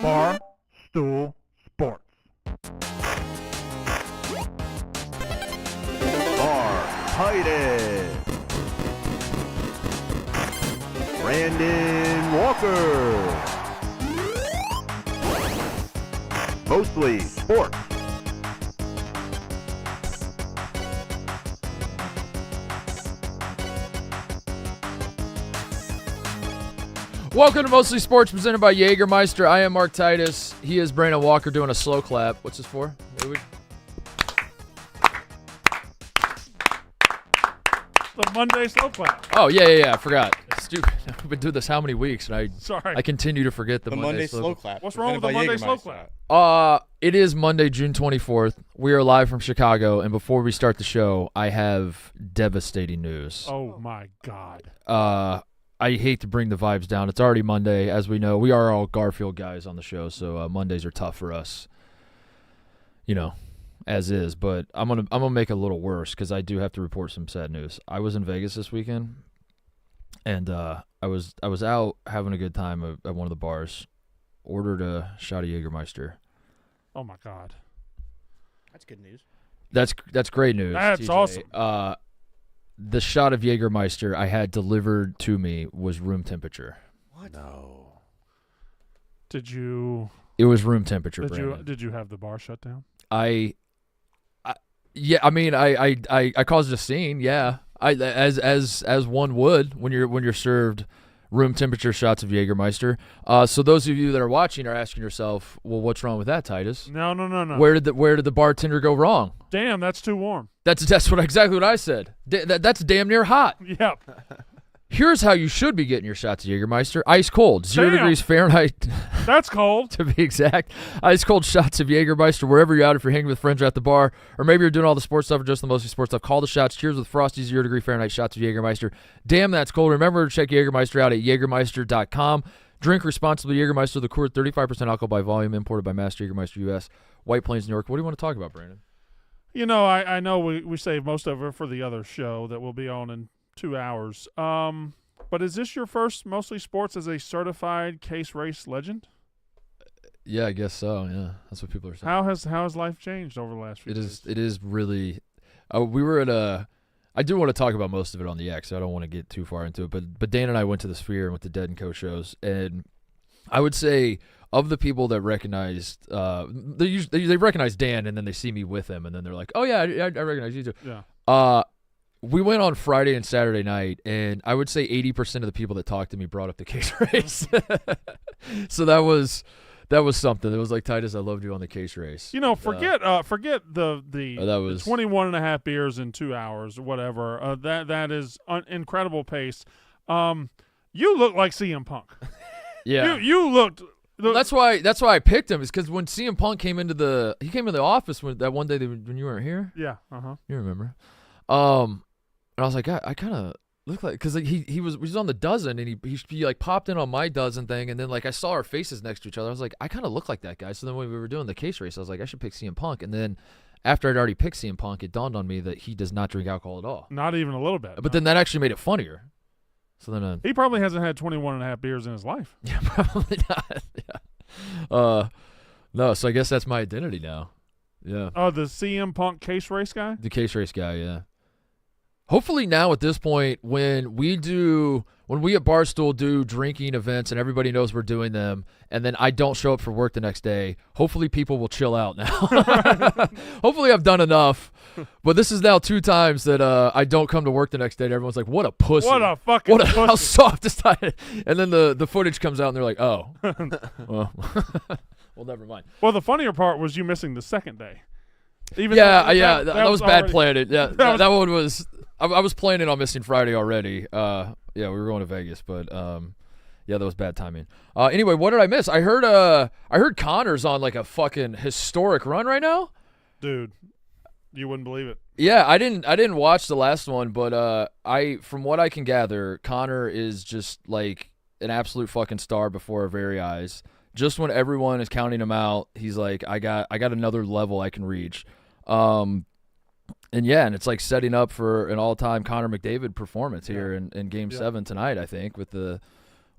Bar Stool Sports. Titus, Brandon Walker, Mostly Sports. Welcome to Mostly Sports, presented by Jägermeister. I am Mark Titus. He is Brandon Walker doing a slow clap. What's this for? What are we? The Monday slow clap. Oh, yeah. I forgot. Stupid. We've been doing this how many weeks, and Sorry. I continue to forget the Monday slow clap. What's wrong with the Monday slow clap? It is Monday, June 24th. We are live from Chicago, and before we start the show, I have devastating news. Oh, my God. I hate to bring the vibes down. It's already Monday, as we know. We are all Garfield guys on the show, so Mondays are tough for us, as is. But I'm gonna make it a little worse because I do have to report some sad news. I was in Vegas this weekend, and I was out having a good time at one of the bars. Ordered a shot of Jägermeister. Oh, my God. That's good news. That's great news. That's TJ. awesome. The shot of Jägermeister I had delivered to me was room temperature. What? No. Did you? It was room temperature. Brandon. Did you have the bar shut down? I caused a scene. Yeah, as one would when you're served room temperature shots of Jägermeister. So those of you that are watching are asking yourself, well, what's wrong with that, Titus? No. Where did the bartender go wrong? Damn, that's too warm. That's exactly what I said. That's damn near hot. Yep. Here's how you should be getting your shots of Jägermeister. Ice cold, 0 degrees Fahrenheit. That's cold. To be exact. Ice cold shots of Jägermeister wherever you're out, if you're hanging with friends or at the bar, or maybe you're doing all the sports stuff or just the mostly sports stuff. Call the shots. Cheers with frosty 0 degree Fahrenheit shots of Jägermeister. Damn, that's cold. Remember to check Jägermeister out at Jägermeister.com. Drink responsibly. Jägermeister, the Coors, 35% alcohol by volume, imported by Master Jägermeister U.S., White Plains, New York. What do you want to talk about, Brandon? I know we saved most of it for the other show that we'll be on in 2 hours. But is this your first Mostly Sports as a certified case race legend? Yeah, I guess so. Yeah, that's what people are saying. How has life changed over the last few days? It is really. We were at a. I do want to talk about most of it on the X. So I don't want to get too far into it. But Dan and I went to the Sphere and went to Dead and Co shows, and I would say of the people that recognized, they recognize Dan, and then they see me with him, and then they're like, "Oh yeah, I recognize you too." Yeah. We went on Friday and Saturday night, and I would say 80% of the people that talked to me brought up the case race. So that was something. It was like, Titus, I loved you on the case race. Forget the 21 and a half beers in 2 hours or whatever. That is incredible pace. You look like CM Punk. Yeah. You looked. That's why I picked him, is because when CM Punk came into the office that one day when you weren't here. Yeah. You remember. And I was like, I kind of look like, because he was on the dozen, and he like popped in on my dozen thing, and then like I saw our faces next to each other. I was like, I kind of look like that guy. So then when we were doing the case race, I was like, I should pick CM Punk. And then after I'd already picked CM Punk, it dawned on me that he does not drink alcohol at all. Not even a little bit. But then that actually made it funnier. So then he probably hasn't had 21 and a half beers in his life. Yeah, probably not. Yeah. No. So I guess that's my identity now. Yeah. Oh, the CM Punk case race guy. The case race guy. Yeah. Hopefully now at this point, when we at Barstool do drinking events and everybody knows we're doing them, and then I don't show up for work the next day, hopefully people will chill out now. Hopefully I've done enough. But this is now 2 times that I don't come to work the next day, and everyone's like, what a pussy. What a fucking pussy. How soft is that? And then the footage comes out, and they're like, oh. Well, never mind. Well, the funnier part was you missing the second day. That was bad planning. Yeah, that one was. I was planning on missing Friday already. We were going to Vegas, but that was bad timing. Anyway, what did I miss? I heard Conor's on like a fucking historic run right now. Dude, you wouldn't believe it. Yeah, I didn't watch the last one, but from what I can gather, Conor is just like an absolute fucking star before our very eyes. Just when everyone is counting him out, he's like, I got another level I can reach. And it's like setting up for an all-time Conor McDavid performance here in Game 7 tonight, I think, with the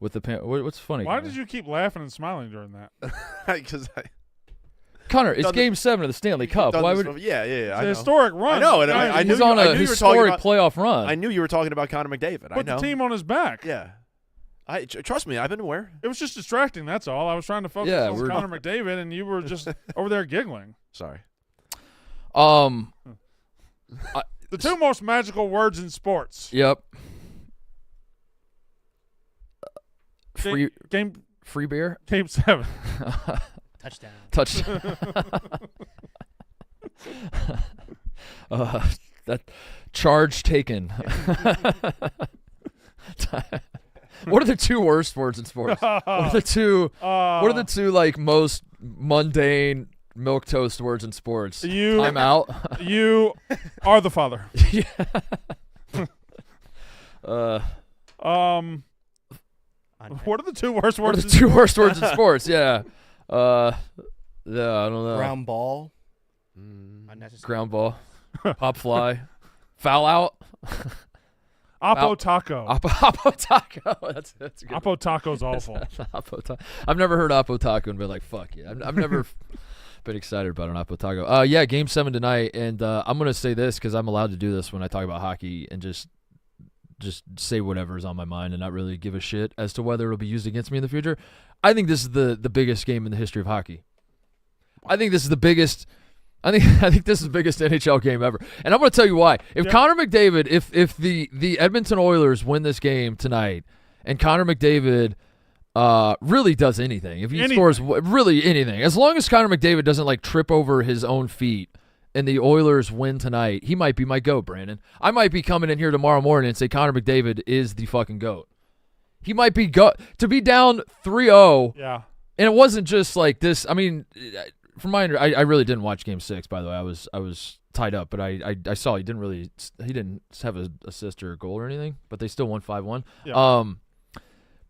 with the what's funny? Why Connor? did you keep laughing and smiling during that? Because Connor, it's done Game 7 of the Stanley Cup. Why would Yeah. It's I a know. historic run. I know, and I knew he's you- on I a knew you were talking historic about- playoff run? I knew you were talking about Conor McDavid. I Put know. the team on his back. Yeah. Trust me, I've been aware. It was just distracting. That's all. I was trying to focus Yeah, on we're- Conor McDavid, and you were just over there giggling. Sorry. The two most magical words in sports. Yep. Game Free beer. Game 7. Touchdown. Touch. That charge taken. What are the two worst words in sports? What are the two? What are the two like most mundane milquetoast words in sports? Time out. You are the father. What are the two worst What words? are the two worst words in sports? Yeah. Yeah, I don't know. Ground ball. Unnecessary. Ground ball. Pop fly. Foul out. Oppo taco. Oppo taco. That's a good. Oppo taco's awful. Oppo taco. I've never heard Oppo taco and been like, fuck yeah. I've never been excited about an Oppo taco. Yeah, Game 7 tonight, and I'm gonna say this because I'm allowed to do this when I talk about hockey and just say whatever's on my mind and not really give a shit as to whether it'll be used against me in the future. I think this is the biggest game in the history of hockey. I think this is the biggest. I think this is the biggest NHL game ever, and I'm going to tell you why. If Conor McDavid, if the Edmonton Oilers win this game tonight, and Conor McDavid really does anything, if he scores really anything, as long as Conor McDavid doesn't like trip over his own feet, and the Oilers win tonight, he might be my GOAT, Brandon. I might be coming in here tomorrow morning and say Conor McDavid is the fucking GOAT. He might be to be down 3-0. Yeah. And it wasn't just like this. I mean, from my I really didn't watch Game 6. By the way, I was tied up, but I saw he didn't have an assist or a goal or anything. But they still won 5-1. Yeah.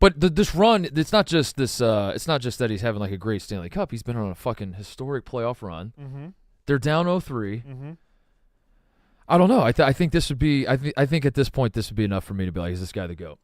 But this run, it's not just this. It's not just that he's having like a great Stanley Cup. He's been on a fucking historic playoff run. Mm-hmm. They're down 0-3. Mm-hmm. I don't know. I think this would be. I think at this point this would be enough for me to be like, is this guy the GOAT?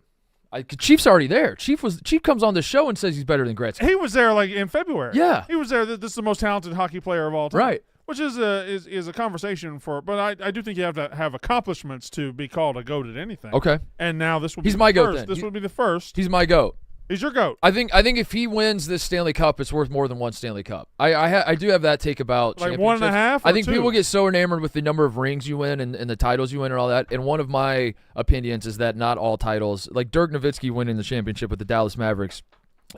Chief's already there. Chief comes on the show and says he's better than Gretzky. He was there like in February. Yeah. He was there. This is the most talented hockey player of all time. Right. Which is a conversation for, but I do think you have to have accomplishments to be called a GOAT at anything. Okay. And now this will be He's the my GOAT first. then. This would be the first. He's my GOAT. He's your GOAT. I think if he wins this Stanley Cup, it's worth more than one Stanley Cup. I do have that take about Like championships. 1.5 or I think 2? people get so enamored with the number of rings you win and the titles you win and all that. And one of my opinions is that not all titles, like Dirk Nowitzki winning the championship with the Dallas Mavericks,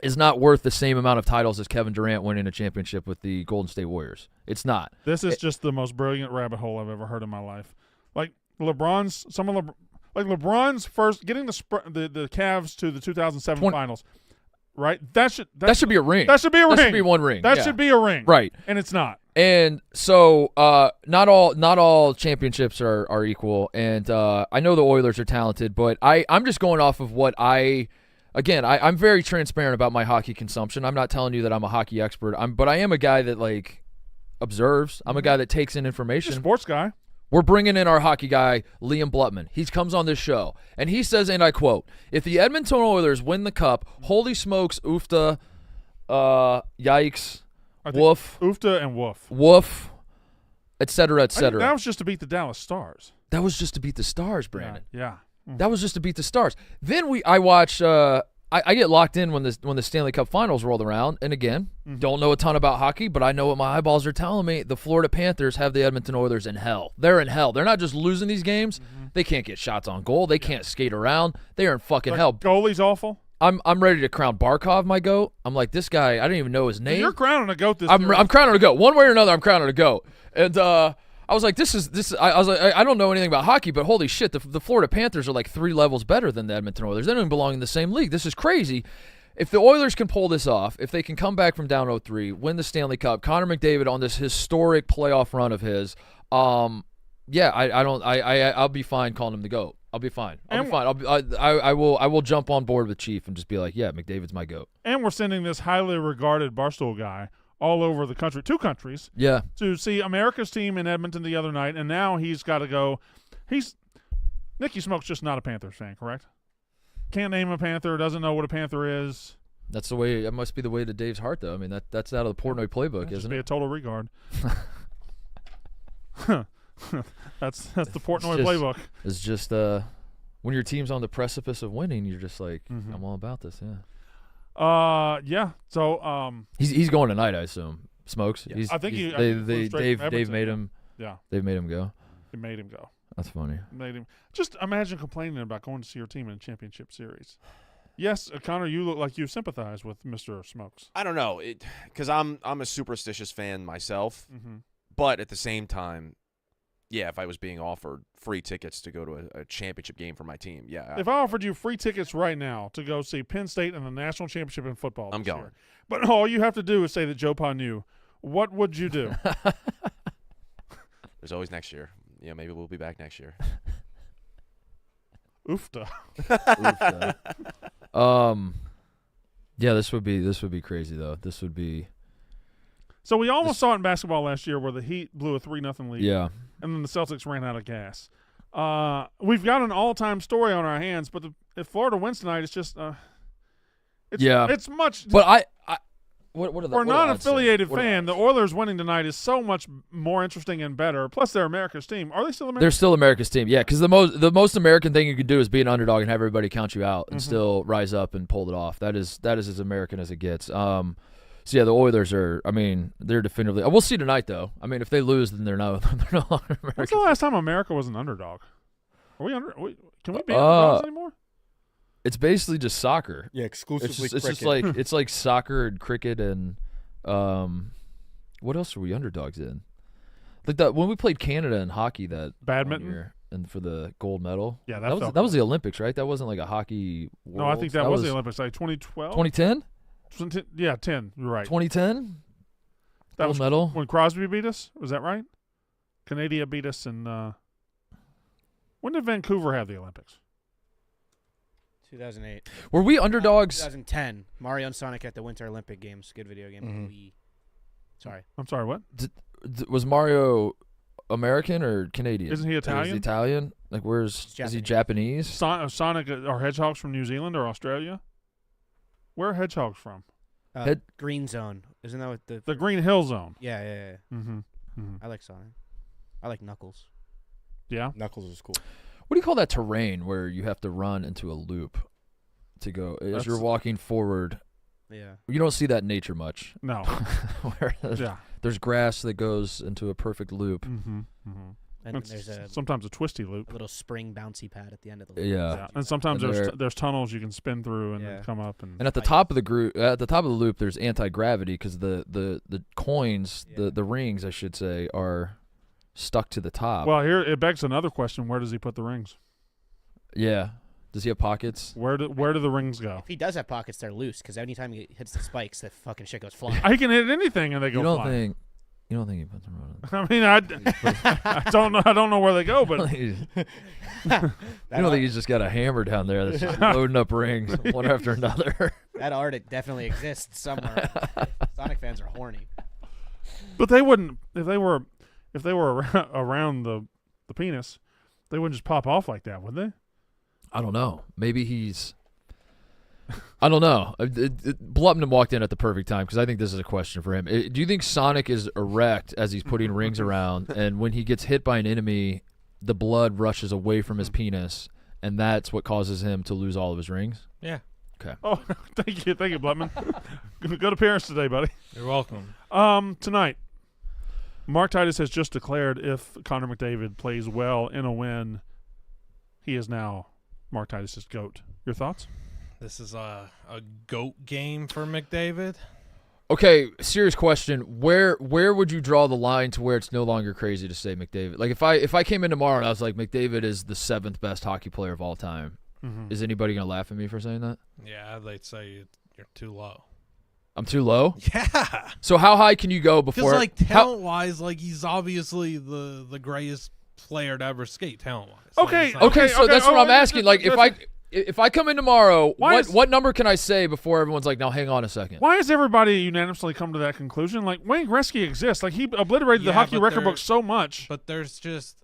is not worth the same amount of titles as Kevin Durant winning a championship with the Golden State Warriors. It's not. This is just the most brilliant rabbit hole I've ever heard in my life. Like LeBron's first getting the Cavs to the 2007 finals. Right? That should be a ring. That should be a ring. That should be one ring. That yeah. should be a ring. Right. And it's not. And so not all championships are equal. And I know the Oilers are talented, but I'm just going off of what I'm very transparent about my hockey consumption. I'm not telling you that I'm a hockey expert. But I am a guy that like observes. I'm a guy that takes in information. He's a sports guy. We're bringing in our hockey guy, Liam Blutman. He comes on this show, and he says, and I quote, if the Edmonton Oilers win the cup, holy smokes, oofta, yikes, woof. Oofta and woof. Woof, et cetera, et cetera. That was just to beat the Dallas Stars. That was just to beat the Stars, Brandon. Yeah. That was just to beat the Stars. Then I watch. I get locked in when the Stanley Cup Finals rolled around, and again, don't know a ton about hockey, but I know what my eyeballs are telling me. The Florida Panthers have the Edmonton Oilers in hell. They're in hell. They're not just losing these games. They can't get shots on goal. They can't skate around. They are in fucking hell. Goalie's awful. I'm ready to crown Barkov my GOAT. I'm like, this guy, I don't even know his name. You're crowning a GOAT this I'm year. crowning a GOAT. One way or another, I'm crowning a GOAT. And I was like, this is. I was like, I don't know anything about hockey, but holy shit, the Florida Panthers are like 3 levels better than the Edmonton Oilers. They don't even belong in the same league. This is crazy. If the Oilers can pull this off, if they can come back from down 0-3, win the Stanley Cup, Conor McDavid on this historic playoff run of his, I'll be fine calling him the GOAT. I'll be fine. I will jump on board with Chief and just be like, yeah, McDavid's my GOAT. And we're sending this highly regarded Barstool guy all over the country, 2 countries, yeah, to see America's team in Edmonton the other night, and now he's got to go. Nicky Smoke's just not a Panthers fan, correct? can't name a Panther, doesn't know what a Panther is. That's the way. That must be the way to Dave's heart, though. I mean, that's out of the Portnoy playbook, Just isn't be it? a total regard. That's the Portnoy just- playbook. It's just when your team's on the precipice of winning, you're just like, Mhm. I'm all about this. Yeah. Yeah. So He's going tonight, I assume. Smokes. Yes. He's, I think he's- he- I think he flew Dave straight from Dave Edmonton, made yeah. him. yeah, They've made him go. it made him go. That's funny. Made him. Just imagine complaining about going to see your team in a championship series. Yes, Connor, you look like you sympathize with Mr. Smokes. I don't know, because I'm a superstitious fan myself, Mm-hmm. but at the same time, yeah, if I was being offered free tickets to go to a championship game for my team, yeah, If I offered you free tickets right now to go see Penn State in the national championship in football, I'm this going. year, but all you have to do is say that Joe Pa knew, what would you do? there's always next year. Yeah, maybe we'll be back next year. Oofta. Yeah, this would be crazy though. This would be So we almost saw it in basketball last year where the Heat blew a 3-0 lead. yeah. And then the Celtics ran out of gas. We've got an all-time story on our hands, but if Florida wins tonight, it's just it's much. But what are the for a what do odds non-affiliated say? What are fan, the the odds? Oilers winning tonight is so much more interesting and better. Plus, they're America's team. Are they still They're America's? still America's team. Yeah, because the most American thing you can do is be an underdog and have everybody count you out and Mhm. still rise up and pull it off. That is as American as it gets. So yeah, the Oilers are. I mean, they're definitively. We'll see tonight though. I mean, if they lose, then they're no longer American. When's the last time America was an underdog? Are we under? Can we be underdogs anymore? It's basically just soccer. Yeah, exclusively It's just cricket. like it's like soccer and cricket and what else are we underdogs in? Like that when we played Canada in hockey that Badminton? one year and for the gold medal. Yeah, that was the Olympics, right? That wasn't like a hockey. No, I think that was the Olympics, like 2012. 2010. Yeah, 10. You're right. 2010. That Gold was medal. when Crosby beat us. Was that right? Canada beat us in. When did Vancouver have the Olympics? 2008. Were we underdogs? 2010. Mario and Sonic at the Winter Olympic Games. Good video game. Mhm. Sorry. I'm sorry, what? Was Mario American or Canadian? Isn't he Or is Italian? Italian? Like where's is he Japanese? Sonic are hedgehogs from New Zealand or Australia? Where are hedgehogs from? Green Zone. Isn't that what The Green Hill Zone. Yeah. Mm-hmm. Mm-hmm. I like Sonic. I like Knuckles. Yeah. Knuckles is cool. What do you call that terrain where you have to run into a loop to go as That's- you're walking forward? Yeah. You don't see that in nature much. No. Where Yeah. there's grass that goes into a perfect loop. Mm-hmm. Mm-hmm. And then there's a Sometimes a twisty loop. little spring bouncy pad at the end of the loop. Yeah. Yeah. And sometimes And there's tunnels you can spin through and Yeah. then come up and. And at the Like- top of the loop, there's anti-gravity because the coins, Yeah. the rings, I should say, are stuck to the top. Well, here it begs another question: where does he put the rings? Yeah. Does he have pockets? Where do the rings go? If he does have pockets, they're loose because anytime he hits the spikes, that fucking shit goes flying. He can hit anything and they go You don't flying. think? You don't think he puts them on? I mean, I don't know. I don't know where they go, but you don't think he's just got a hammer down there that's just loading up rings one after another? That art, it definitely exists somewhere. Sonic fans are horny. but they wouldn't if they were around the penis. They wouldn't just pop off like that, would they? I don't know. Maybe he's. I don't know. Blutman walked in at the perfect time because I think this is a question for him. Do you think Sonic is erect as he's putting rings around, and when he gets hit by an enemy, the blood rushes away from his penis, and that's what causes him to lose all of his rings? Yeah. Oh, thank you, Blutman. Good appearance today, buddy. You're welcome. Tonight, Mark Titus has just declared if Conor McDavid plays well in a win, he is now Mark Titus's GOAT. Your thoughts? This is a GOAT game for McDavid. Okay, serious question. Where would you draw the line to where it's no longer crazy to say McDavid? Like if I came in tomorrow and I was like McDavid is the 7th best hockey player of all time, Mm-hmm. is anybody gonna laugh at me for saying that? Yeah, they'd say you're too low. I'm too low. Yeah. So how high can you go Because before? like talent-wise, like he's obviously the greatest player to ever skate talent-wise. Okay, Like, Okay, so that's what I'm asking. Like, that's- if I come in tomorrow, Why what number can I say before everyone's like, now hang on a second? Why has everybody unanimously come to that conclusion? Like Wayne Gretzky exists. Like he obliterated the Yeah, hockey but record there- book so much. But there's just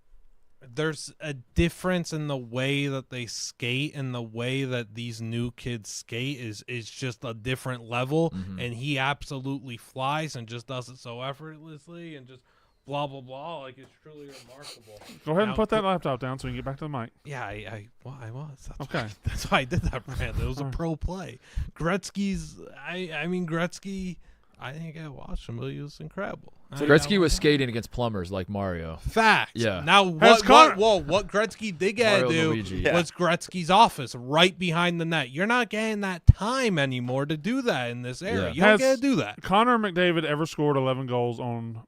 there's a difference in the way that they skate, and the way that these new kids skate is just a different level. And he absolutely flies and just does it so effortlessly and just blah blah blah. Like, it's truly remarkable. Go ahead and Now, put that laptop down so we can get back to the mic. Yeah, I was. That's Okay. why, that's why I did that, Brandon. It was a pro play. Gretzky's. I mean Gretzky. I think I watched him, but he was incredible. Gretzky was skating against plumbers like Mario. Fact. Yeah. Now, what Gretzky did get to Mario do Luigi. was Gretzky's office right behind the net. You're not getting that time anymore to do that in this era. Yeah. You don't Has get to do that. Conor McDavid ever scored 11 goals on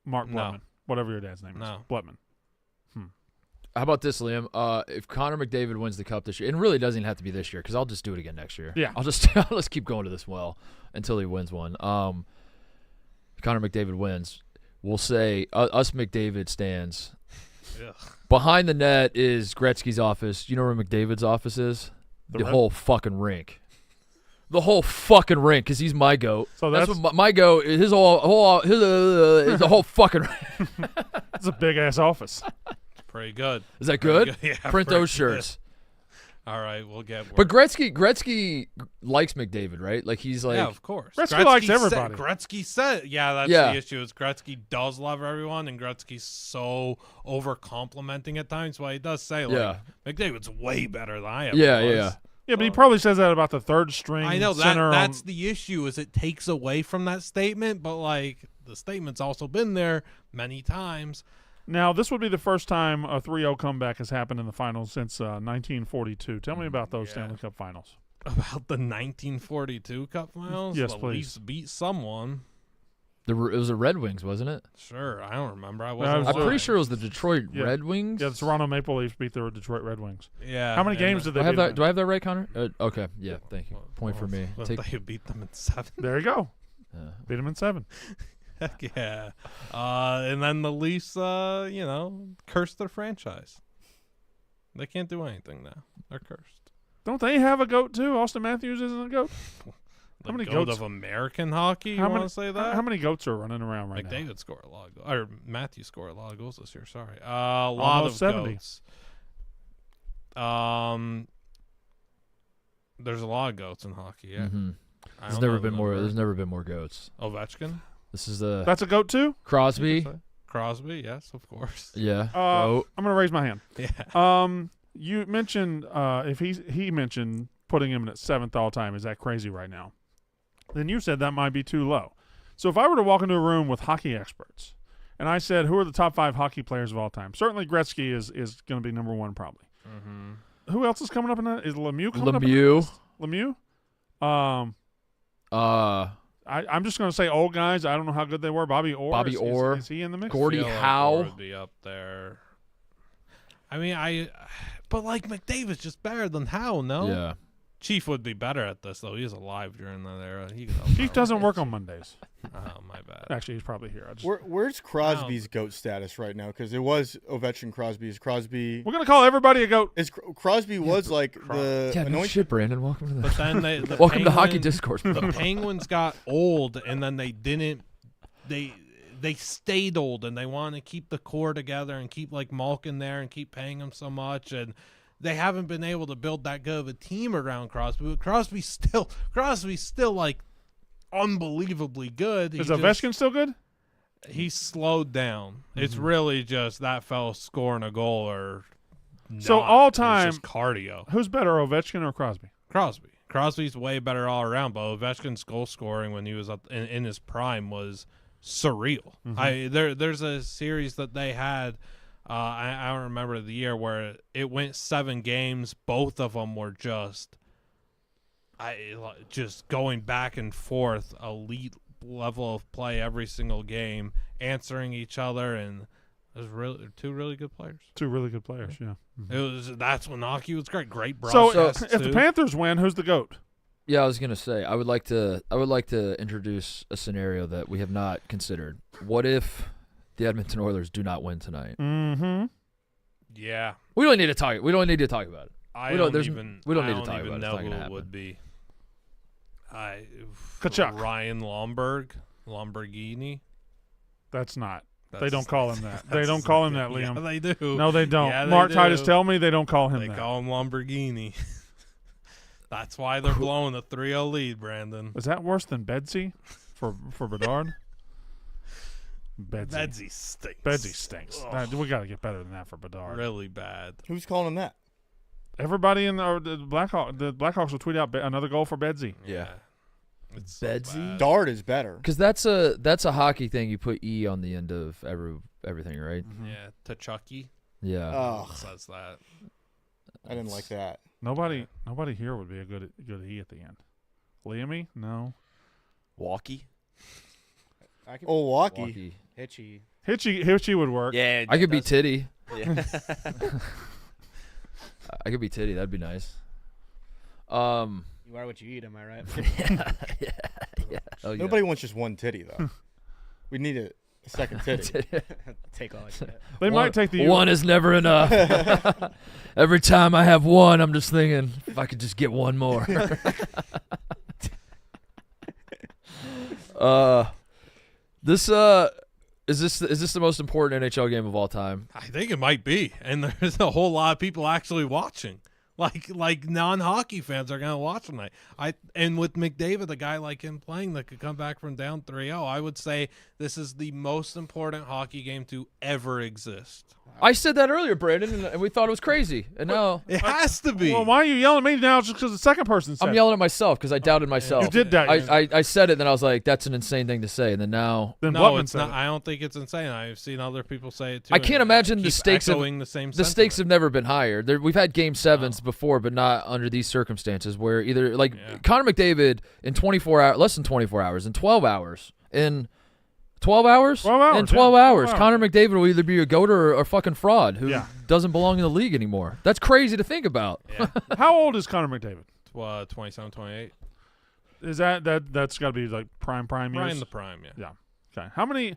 Mark No. Blutman? Whatever your dad's name is. No. Blutman. How about this, Liam? If Conor McDavid wins the cup this year, it really doesn't even have to be this year because I'll just do it again next year. Yeah. I'll just keep going to this well until he wins one. If Conor McDavid wins, we'll say us McDavid stands. Ugh. Behind the net is Gretzky's office. You know where McDavid's office is? The red- whole fucking rink. The whole fucking rink, because he's my goat. So that's that's- what my goat is. His is the whole fucking rink. It's a big ass office. Pretty good. Is that good? Pretty good. Yeah, Print pretty those good. shirts. All right, we'll get. But Gretzky likes McDavid, right? Like, he's like, yeah, of course. Gretzky likes said- everybody. Gretzky said, yeah, that's Yeah. the issue. Is Gretzky does love everyone, and Gretzky's so over complimenting at times. Well, he does say, like, Yeah. McDavid's way better than I ever yeah, was. yeah. Yeah, but he probably says that about the third string I know center. that's the issue. Is it takes away from that statement, but like the statement's also been there many times. Now, this would be the first time a 3-0 comeback has happened in the finals since 1942. Tell me about those Yeah. Stanley Cup Finals. About the 1942 Cup Finals, Yes, at please. least beat someone. It was the Red Wings, wasn't it? Sure, I don't remember. I it wasn't. was, I'm So- pretty sure it was the Detroit Yeah. Red Wings. Yeah, the Toronto Maple Leafs beat the Detroit Red Wings. Yeah. How many and games the- did Do they I have beat that? them Do I have that right, Connor? Okay, yeah, thank you. Point for me. Well, Take, they beat them in 7. There you go. yeah. Beat them in 7. Heck yeah. And then the Leafs, cursed their franchise. They can't do anything now. They're cursed. Don't they have a goat too? Austin Matthews isn't a goat. The many goat goats- of American hockey, you want to say that? How many goats are running around right now? McDavid scored a lot of goals. Or Matthews scored a lot of goals this year, sorry. A lot Almost of 70. goats. There's a lot of goats in hockey, yeah. Mhm. I There's don't never know the been more. number. There's never been more goats. Ovechkin? This is the That's a goat too. Crosby. Crosby, yes, of course. Yeah. I'm gonna raise my hand. Yeah. You mentioned if he mentioned putting him at 7th all time. Is that crazy right now? Then you said that might be too low. So if I were to walk into a room with hockey experts and I said, who are the top 5 hockey players of all time? Certainly Gretzky is going to be number 1 probably. Mm-hmm. Who else is coming up in that? Is Lemieux coming up? Lemieux. Lemieux? Uh, I'm just going to say old guys. I don't know how good they were. Bobby Orr. Bobby Orr. Is he in the mix? Gordie Feel like Howe. Orr would be up there. I mean, but like McDavid's just better than Howe, no? Yeah. Chief would be better at this though. He was alive during that era. Chief doesn't work on Mondays. Oh my bad. Actually, he's probably here. Where's Crosby's GOAT status right now? Because it was Ovechkin, Crosby. Is Crosby? We're going to call everybody a goat. Crosby was like the Yeah, no anointed. shit, Brandon. Welcome to But the then the welcome to Hockey Penguins- Discourse. The bro. Penguins got old, and then they didn't. They stayed old, and they want to keep the core together and keep like Malkin there and keep paying him so much, and they haven't been able to build that good of a team around Crosby. But Crosby's still like unbelievably good. Is Ovechkin still good? He's slowed down. It's really just that fella scoring a goal or So not. all It's time- just cardio. Who's better, Ovechkin or Crosby? Crosby's way better all around, but Ovechkin's goal scoring when he was in his prime was surreal. There's a series that they had. I don't remember the year where it went 7 games. Both of them were just going back and forth, elite level of play every single game, answering each other, and it was two really good players. Two really good players, yeah. That's when hockey was great. Great So broadcast if the too. Panthers win, who's the GOAT? Yeah, I was gonna say I would like to introduce a scenario that we have not considered. What if the Edmonton Oilers do not win tonight? Mm-hmm. Yeah. We don't need to talk. We don't need to talk about it. I We don't don't even need to talk even about it. It's know not who gonna it happen. would be. Kachuk. Lamborghini. That's not They don't call him that. They don't call him that, Liam. Yeah, they do. No, they don't. Yeah, they Mark do. Titus, tell me they don't call him They that. call him Lamborghini. That's why they're blowing a 3-0 lead, Brandon. Is that worse than Bedsy for Bedard? Bedsy stinks. Bedsy stinks. We got to get better than that for Bedard. Really bad. Who's calling him that? Everybody in the Blackhawks will tweet out another goal for Bedsy. Yeah. It's so Bedsy? bad. Dart is better. Because that's a hockey thing. You put E on the end of everything, right? Yeah, T'Chucky Yeah. Oh, says that. I didn't like that. Nobody here would be a good E at the end. Liam-y? No. Walkie. Oh, Walkie. Walkie. Hitchy. Hitchy would work. Yeah. I could be that's- Titty. Yeah. I could be Titty. That'd be nice. You are what you eat, am I right? Yeah. Oh, yeah. Nobody wants just one titty, though. We need a second titty. Take all I can get. They might take the one is never enough. Every time I have one, I'm just thinking if I could just get one more. This is this the most important NHL game of all time? I think it might be, and there's a whole lot of people actually watching. Like non-hockey fans are gonna watch tonight. And with McDavid, a guy like him playing that could come back from down 3-0, I would say this is the most important hockey game to ever exist. I said that earlier, Brandon, and we thought it was crazy. And now It has to be. Well, why are you yelling at me now just because the second person said I'm it? yelling at myself because I doubted myself. You did doubt yourself. I said it, and then I was like, "That's an insane thing to say." And then now, Then no, Blutman it's said not. it. I don't think it's insane. I've seen other people say it too. I can't and imagine the keep stakes of echoing the same. the stakes have sentiment. never been higher. We've had game sevens before, but not under these circumstances where either like Yeah. Conor McDavid in 24 hours, less than 24 hours, in 12 hours, in 12 hours, 12 hours, in 12 yeah, hours, 12 hours. Conor McDavid will either be a goat or a fucking fraud who Yeah. doesn't belong in the league anymore. That's crazy to think about. Yeah. How old is Conor McDavid? 27, 28. Is that's got to be like prime Right years? in the prime, yeah. Okay. How many?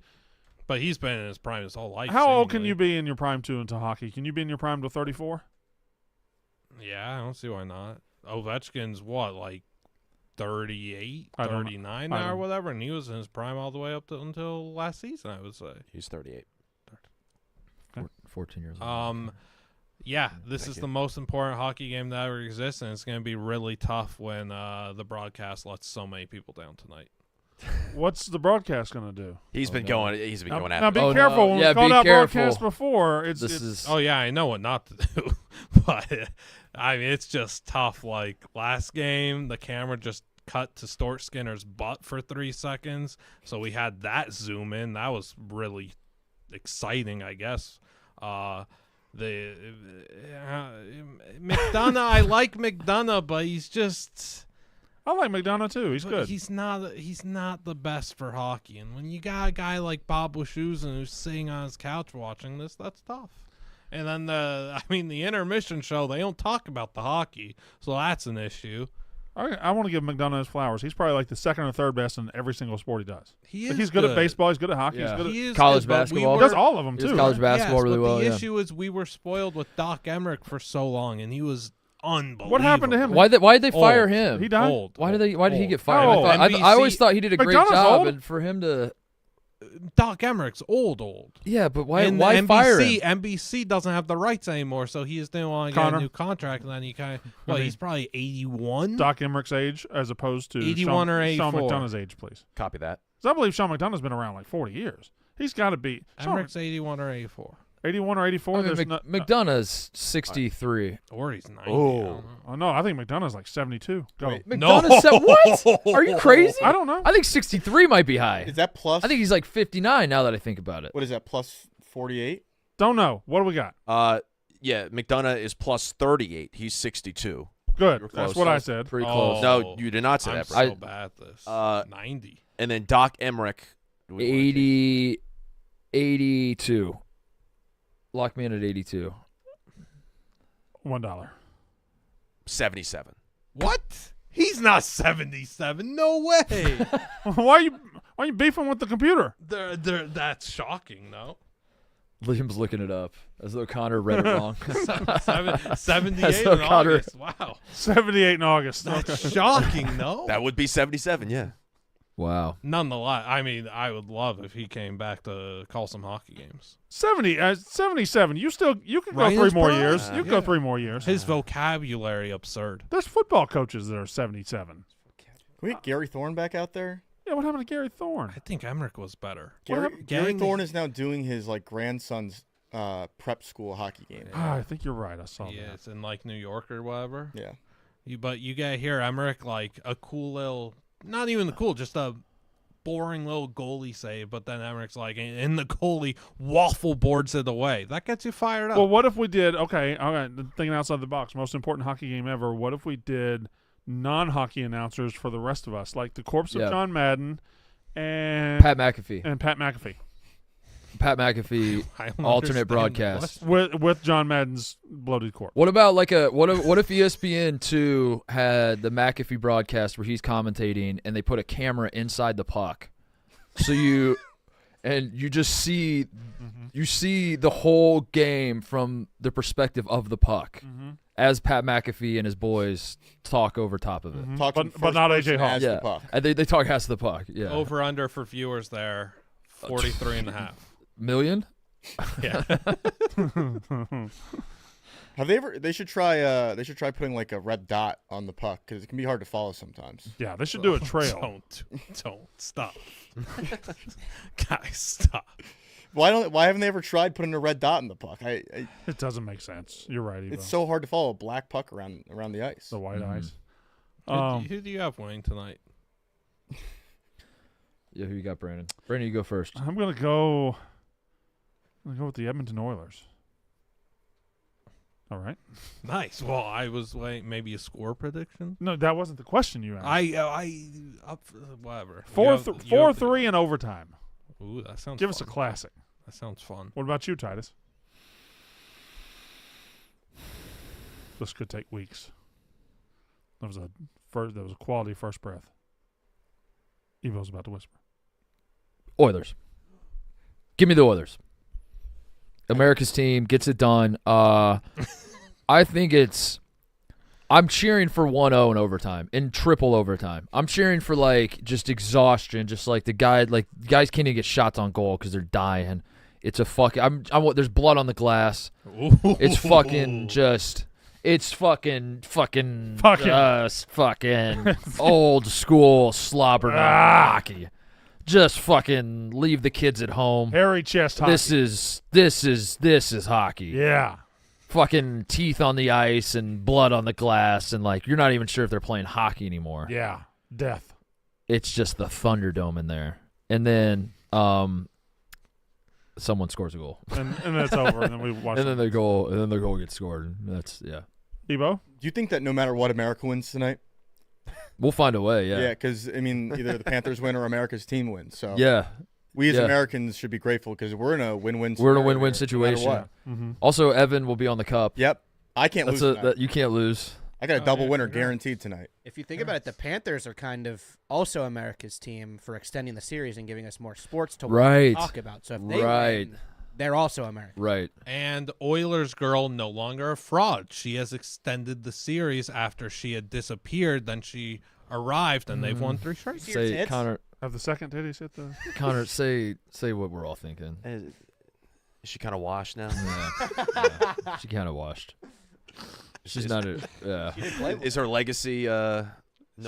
But he's been in his prime his whole life. How old can seemingly. you be in your prime too into hockey? Can you be in your prime to 34? Yeah, I don't see why not. Ovechkin's what, like 38, I don't- 39 I now or don't- whatever, and he was in his prime all the way up until last season, I would say. He's 38. 14 years old. Yeah, this Thank is you. the most important hockey game that ever exists, and it's going to be really tough when the broadcast lets so many people down tonight. What's the broadcast going to do? He's been no. going. He's been going Now after. be Oh, careful. no. When Yeah, we called be out careful. broadcast before, This it's is Oh, yeah, I know what not to do, but I mean, it's just tough. Like last game, the camera just cut to Stuart Skinner's butt for 3 seconds, so we had that zoom in. That was really exciting, I guess. The McDonough, I like McDonough, but he's just I like McDonough too. He's good. He's not the best for hockey, and when you got a guy like Bob Wischusen who's sitting on his couch watching this, that's tough. And then the intermission show, they don't talk about the hockey, so that's an issue. I want to give McDonough his flowers. He's probably like the second or third best in every single sport he does. He Like, is he's good at baseball. He's good at hockey. Yeah. He's good at, He is College good, but we basketball. he were- does all of them He too. does college right? basketball yes, really but well. the Yeah. issue is we were spoiled with Doc Emmerich for so long, and he was unbelievable. What happened to him? Why did they fire Old. him? He died. Old. Why did he Old. get fired? Oh, I always NBC thought he did a great McDonough's job, old? and for him to Doc Emmerich's old. yeah, but why And why NBC, fire him? NBC doesn't have the rights anymore, so he just didn't want to get Connor. a new contract. And then he kind of, well, mean, he's probably 81. Doc Emmerich's age as opposed to 81 or Sean 84. McDonough's age, please. Copy that. 'Cause I believe Sean McDonough's been around like 40 years. He's got to be Emmerich's 81 or 84. 81 or 84. I mean, There's no- McDonough's 63. Or he's 90. Oh. I don't know. Oh no, I think McDonough's like 72. Go. Wait. McDonough's said what? Are you crazy? I don't know. I think 63 might be high. Is that plus? I think he's like 59 now that I think about it. What is that, plus 48? Don't know. What do we got? Yeah, McDonough is plus 38. He's 62. Good. You're That's close. what I said. Pretty Oh. close. No, you did not say I'm that. so Bro. bad at this. 90. And then Doc Emmerich. do we wanna take- 82. Lock me in at 82. $1. 77. What? He's not 77. No way. why are you beefing with the computer? That's shocking, though. Liam's looking it up as though Connor read it wrong. 78 That's in so Connor- August. Wow. 78 in August. That's shocking, no? That would be 77, yeah. Wow. Nonetheless, I mean, I would love if he came back to call some hockey games. 77. You could go Right in 3 his more prime. years. You could go Yeah. 3 more years. His vocabulary absurd. There's football coaches that are 77. Can we get Gary Thorne back out there? Yeah, what happened to Gary Thorne? I think Emmerich was better. Gary Gang- Thorne is now doing his grandson's prep school hockey game. I think you're right. I saw Yeah, that. it's in New York or whatever. Yeah. But you gotta hear Emmerich a cool little, not even the cool, just a boring little goalie save. But then Emmerich's and the goalie waffle boards it away. That gets you fired up. Well, what if we did? Okay, all right. Thinking outside the box. Most important hockey game ever. What if we did non-hockey announcers for the rest of us, like the corpse of John Madden and Pat McAfee. Pat McAfee Pat McAfee I don't alternate understand broadcast. with John Madden's bloated corpse. What about what if ESPN2 had the McAfee broadcast where he's commentating and they put a camera inside the puck, so you just see you see the whole game from the perspective of the puck as Pat McAfee and his boys talk over top of it. Talking But not first AJ person Hall. as Yeah, the puck. and they talk as the puck. Yeah, Over under for viewers there, 43.5. million. Yeah. Have they ever? They should try putting a red dot on the puck because it can be hard to follow sometimes. Yeah, they should do a trail. Don't stop. Guys, stop. Why haven't they ever tried putting a red dot in the puck? It doesn't make sense. You're right, Evo. It's so hard to follow a black puck around the ice. the white eyes. Who do you have winning tonight? Yeah, who you got, Brandon? Brandon, you go first. I'm gonna go with the Edmonton Oilers. All right. Nice. Well, I was maybe a score prediction. No, that wasn't the question you asked. Whatever. 4-3 in overtime. Ooh, that sounds. Give us a fun. classic. That sounds fun. What about you, Titus? This could take weeks. That was a quality first breath. Evo's about to whisper. Oilers. Give me the Oilers. America's team gets it done. I think I'm cheering for 1-0 in overtime, in triple overtime. I'm cheering for just exhaustion, just the guys can't even get shots on goal because they're dying. It's a fucking. There's blood on the glass. It's fucking just. It's fucking old school slobber hockey. Just fucking leave the kids at home. Hairy chest hockey. This is hockey. Yeah. Fucking teeth on the ice and blood on the glass, and you're not even sure if they're playing hockey anymore. Yeah. Death. It's just the Thunderdome in there, and then someone scores a goal, And then it's over, and then we watch. and then the goal gets scored. And that's Evo? Do you think that no matter what America wins tonight? We'll find a way. Yeah, because either the Panthers win or America's team wins. So Yeah. we as Yeah. Americans should be grateful because we're in a win-win. We're in a scenario win-win here, no matter situation. what. Mm-hmm. Also, Evan will be on the cup. Yep, I can't lose. tonight. You can't lose. I got a double winner guaranteed tonight. If you think about it, the Panthers are kind of also America's team for extending the series and giving us more sports to Right. talk about. So if they Right. win, they're also American. Right. And Oilers girl no longer a fraud. She has extended the series after she had disappeared. Then she arrived, and they've won 3 straight. See your Say tits? Connor. Have the second titties hit the. Connor, say what we're all thinking. Is she kind of washed now? Yeah. She kind of washed. She's not a. Yeah. Is her legacy no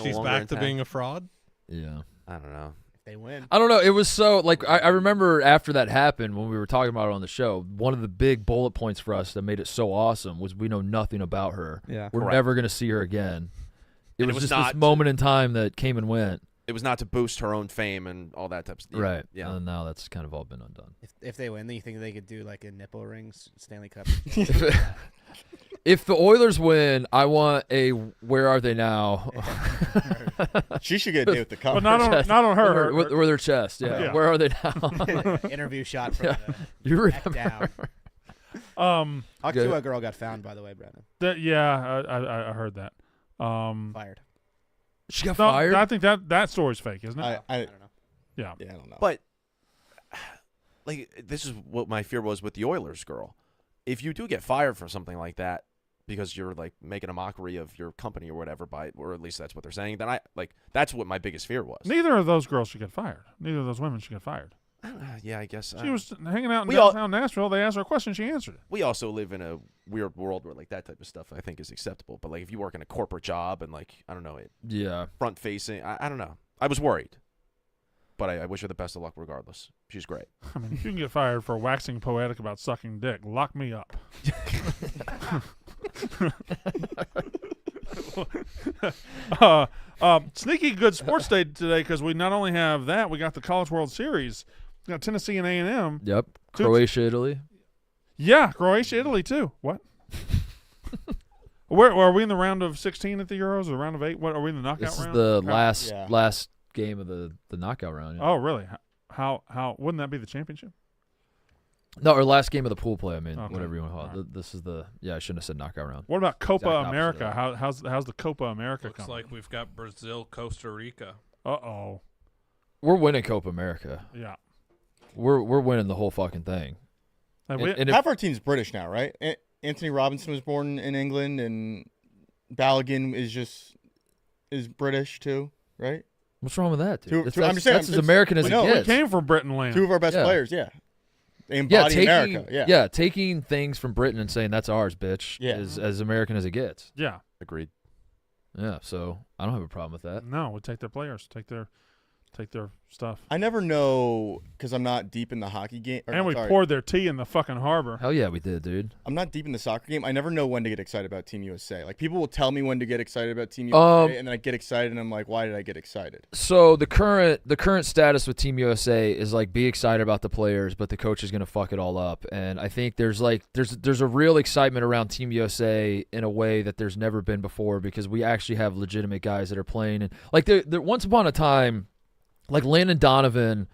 She's longer back to intact? being a fraud. Yeah. I don't know. If they win. I don't know. It was so I remember after that happened when we were talking about it on the show. One of the big bullet points for us that made it so awesome was we know nothing about her. Yeah. We're Correct. never gonna see her again. It And was it was just not this moment in time that came and went. It was not to boost her own fame and all that type of stuff. Right. Yeah. And now that's kind of all been undone. If they win, then you think they could do a nipple rings Stanley Cup? If the Oilers win, I want a "Where are they now?" She should get a day with the cup. But not on her. with their chest. Yeah. Yeah. Where are they now? Interview shot from You the neck remember? down. Good. Aktua girl got found, by the way, Brandon. I heard that. Fired. She got No, fired. I think that story's fake, isn't it? I don't know. yeah. I don't know. But this is what my fear was with the Oilers girl. If you do get fired for something like that, because you're like making a mockery of your company or whatever or at least that's what they're saying. Then that's what my biggest fear was. Neither of those girls should get fired. Neither of those women should get fired. Yeah, I guess She was hanging out in we all- downtown Nashville. They asked her a question. She answered it. we also live in a weird world where like that type of stuff I think is acceptable. But like if you work in a corporate job and like I don't know Yeah. front facing, I don't know. I was worried, but I wish her the best of luck regardless. She's great. I mean, if you can get fired for waxing poetic about sucking dick, lock me up. Sneaky good sports day today because we not only have that, we got the College World Series. We got Tennessee and A&M. Yep. Croatia, Italy. Yeah, Croatia, Italy too. What? Where are we in the round of 16 at the Euros or round of 8? What are we in the knockout This is round? the Yeah. last game of the knockout round. Yeah. Oh, really? How wouldn't that be the championship? No, or last game of the pool play. I mean, Okay. whatever you want to call it. All right. This is the I shouldn't have said knockout round. What about Copa Exact opposite America? of How's the Copa America Looks coming? like we've got Brazil, Costa Rica. Uh-oh. We're winning Copa America. Yeah. We're winning the whole fucking thing. Have And- we- and if- Half our team's British now, right? Anthony Robinson was born in England, and Balogun is British too, right? What's wrong with that, dude? Two- That's, two- I'm that's, just saying, that's as it's- American as we it know, we we gets. came from Britain land. Two of our best Yeah. players, yeah. They Yeah, embody taking America, yeah. taking things from Britain and saying that's ours, bitch, Yeah. is as American as it gets. Yeah. Agreed. Yeah, so I don't have a problem with that. No, we take their players, take their stuff. I never know because I'm not deep in the hockey game. Or, And we sorry, poured their tea in the fucking harbor. Hell yeah, we did, dude. I'm not deep in the soccer game. I never know when to get excited about Team USA. Like people will tell me when to get excited about Team USA, and then I get excited, and I'm like, why did I get excited? So the current status with Team USA is like be excited about the players, but the coach is gonna fuck it all up. And I think there's a real excitement around Team USA in a way that there's never been before because we actually have legitimate guys that are playing. And like there once upon a time, like Landon Donovan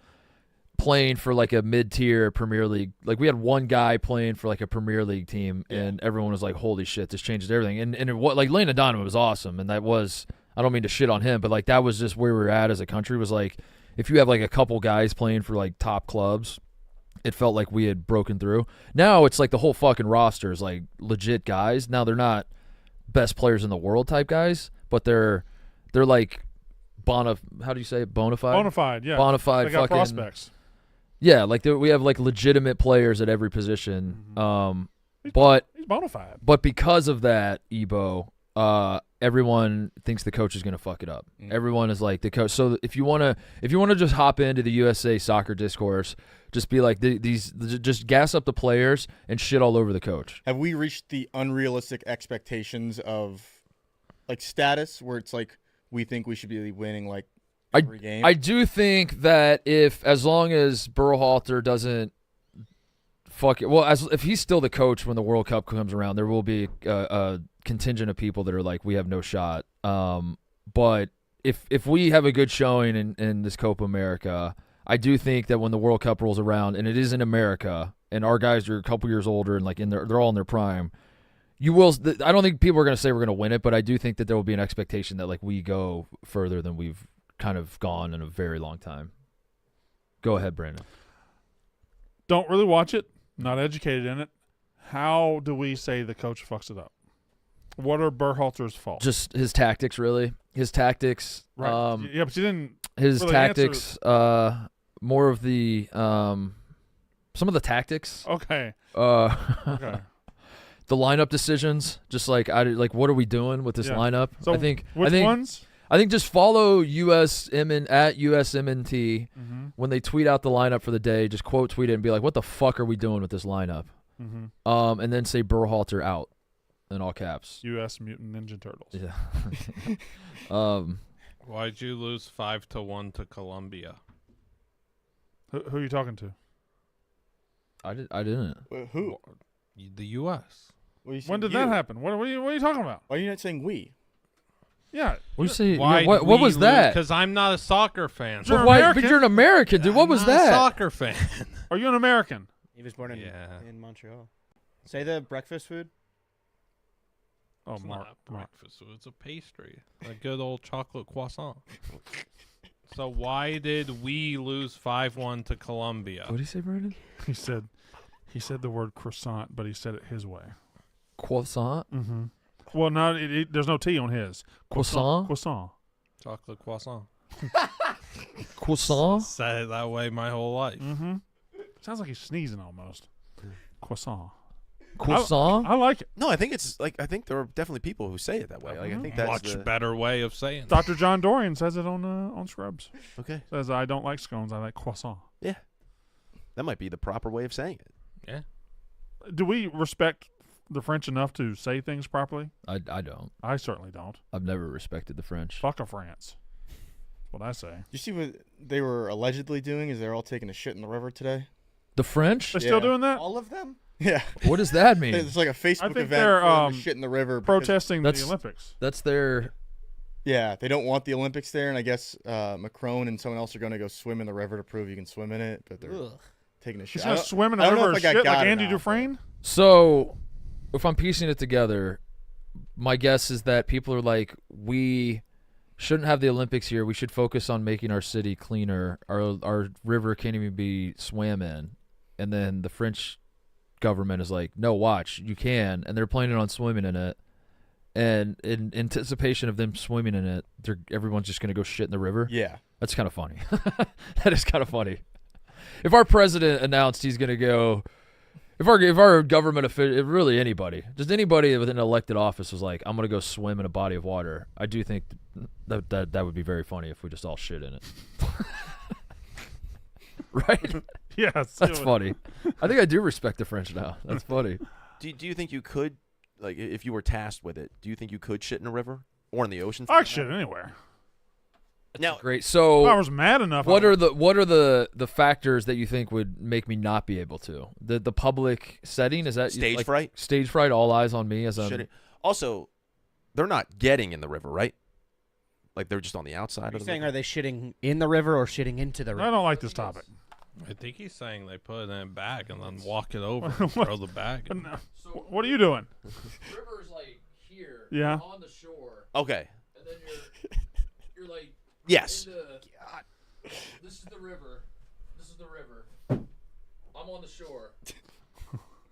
playing for like a mid-tier Premier League. Like we had one guy playing for like a Premier League team, and everyone was like, "Holy shit, this changes everything." And it was like Landon Donovan was awesome, and that was, I don't mean to shit on him, but like that was just where we were at as a country. Was like if you have like a couple guys playing for like top clubs, it felt like we had broken through. Now it's like the whole fucking roster is like legit guys. Now they're not best players in the world type guys, but they're like how do you say it? Bona fide? Bona fide, yeah. Bona fide They got fucking prospects. Yeah, like we have like legitimate players at every position. He's But bona fide. because of that, Ebo, everyone thinks the coach is going to fuck it up. Everyone is like the coach. So if you want to just hop into the USA soccer discourse, just be like just gas up the players and shit all over the coach. Have we reached the unrealistic expectations of like status where it's like we think we should be winning like every game? I do think that as long as Berhalter doesn't fuck it, well, if he's still the coach when the World Cup comes around, there will be a contingent of people that are like, we have no shot. But if we have a good showing in this Copa America, I do think that when the World Cup rolls around and it is in America and our guys are a couple years older and like they're all in their prime, I don't think people are going to say we're going to win it, but I do think that there will be an expectation that like we go further than we've kind of gone in a very long time. Go ahead, Brandon. Don't really watch it. Not educated in it. How do we say the coach fucks it up? What are Berhalter's faults? Just his tactics, really. His tactics. Right. Yeah, but you didn't. His really tactics. More of the some of the tactics. Okay. Okay. The lineup decisions, just like what are we doing with this Yeah. lineup? So I think ones? I think just follow USMN at USMNT Mm-hmm. when they tweet out the lineup for the day. Just quote tweet it and be like, "What the fuck are we doing with this lineup?" Mm-hmm. And then say Berhalter out in all caps. U.S. Mutant Ninja Turtles. Yeah. Why'd you lose 5-1 to Colombia? Who are you talking to? I didn't. Who? The U.S. What are you saying When did you? that happen? What are you talking about? Why are you not saying we? Yeah. What you say? Why? Yeah, what was that? Because I'm not a soccer fan. You're But why? American? But you're an American, dude. What I'm was not a that? soccer fan. Are you an American? He was born in Yeah. Montreal. Say the breakfast food. Oh, It's Mark. not breakfast food. It's a pastry. A good old chocolate croissant. So why did we lose 5-1 to Colombia? What did he say, Brandon? He said the word croissant, but he said it his way. Croissant. Mm-hmm. Well, no, there's no T on his. Croissant. Croissant. Chocolate croissant. Croissant. Said it that way my whole life. Mm-hmm. Sounds like he's sneezing almost. Croissant. Croissant. I like it. No, I think it's like I think there are definitely people who say it that way. Like I think that's Much better way of saying it. Dr. John Dorian says it on Scrubs. Okay, Says I don't like scones. I like croissant. that might be the proper way of saying it. Yeah. Do we respect the French enough to say things properly? I don't. I certainly don't. I've never respected the French. Fuck a France. That's what I say. You see what they were allegedly doing? Is they're all taking a shit in the river today? The French? They still doing that? All of them? Yeah. What does that mean? It's like a Facebook think event they're, for them to shit in the river. because- Protesting the That's- Olympics. That's their. Yeah, they don't want the Olympics there, and I guess Macron and someone else are going to go swim in the river to prove you can swim in it, but they're Ugh. taking a He's shit. going to swim in I a don't know river if of I got shit like got or Andy not, Dufresne? So, if I'm piecing it together, my guess is that people are like, we shouldn't have the Olympics here. We should focus on making our city cleaner. Our river can't even be swam in. And then the French government is like, no, watch, you can. And they're planning on swimming in it. And in anticipation of them swimming in it, everyone's just going to go shit in the river. Yeah. That's kind of funny. That is kind of funny. If our president announced he's going to go, if our government official, really anybody, just anybody with an elected office was like, I'm going to go swim in a body of water, I do think that would be very funny if we just all shit in it. Right? Yes. That's funny. I think I do respect the French now. That's funny. Do you think you could, like, if you were tasked with it, do you think you could shit in a river or in the ocean? I shit anywhere. Now, Great. If I So was mad enough. what are the factors that you think would make me not be able to? The public setting, is that Stage like, fright? Stage fright, all eyes on me as I'm shitting. Also, they're not getting in the river, right? Like they're just on the outside Are of you the saying river. are they shitting in the river or shitting into the river? I don't like this topic. I think he's saying they put it in a bag and then walk it over and throw the bag in. What are you doing? river's like here, Yeah. on the shore, Okay. and then you're like Yes. this is the river. This is the river. I'm on the shore.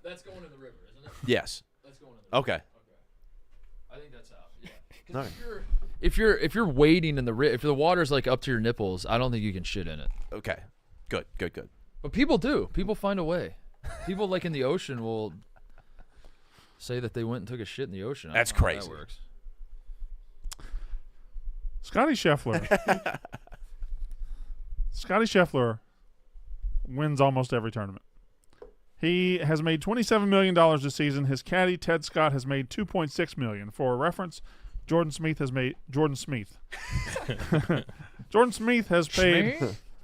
That's going in the river, isn't it? Yes. That's going in the river. Okay. I think that's how. Yeah. 'Cause Alright. if you're wading in the if the water's like up to your nipples, I don't think you can shit in it. Okay. Good. But people do. People find a way. People like in the ocean will say that they went and took a shit in the ocean. I don't That's know how crazy. That works. Scottie Scheffler. Scottie Scheffler wins almost every tournament. He has made $27 million this season. His caddy, Ted Scott, has made $2.6 million. For reference, Jordan Smith has paid.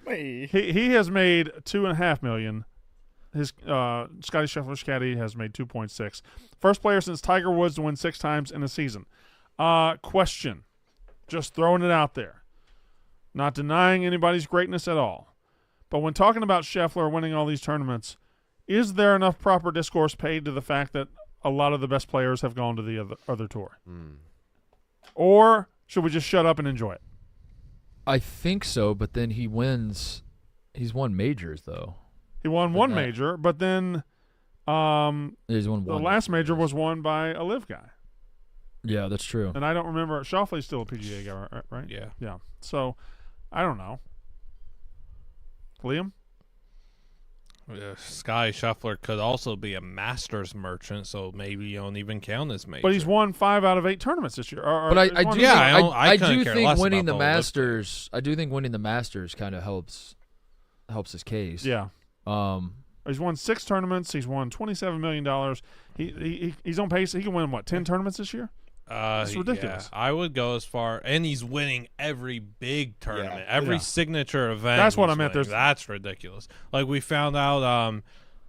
He has made $2.5 million. His Scottie Scheffler's caddy has made 2.6. First player since Tiger Woods to win 6 times in a season. Question, just throwing it out there, not denying anybody's greatness at all, but when talking about Scheffler winning all these tournaments, is there enough proper discourse paid to the fact that a lot of the best players have gone to the other tour, or should we just shut up and enjoy it? I think so, but then he wins. He's won majors though. He won one that- major, but then He's won the one. last major was won by a live guy. Yeah, that's true. And I don't remember. Schauffele's still a PGA guy, right? Yeah. Yeah. So, I don't know. Liam? Scottie Scheffler could also be a Masters merchant, so maybe you don't even count as major. But he's won 5 out of 8 tournaments this year. But I do Yeah, think, I I couldn't do care think less winning about the the Olympics. Masters. I do think winning the Masters kind of helps his case. Yeah. Um. He's won 6 tournaments. He's won $27 million. He's on pace. He can win, 10 tournaments this year? It's ridiculous. Yeah, I would go as far, and he's winning every big tournament, Yeah. every Yeah. signature event. That's what he's I meant. winning. There's- That's ridiculous. Like we found out,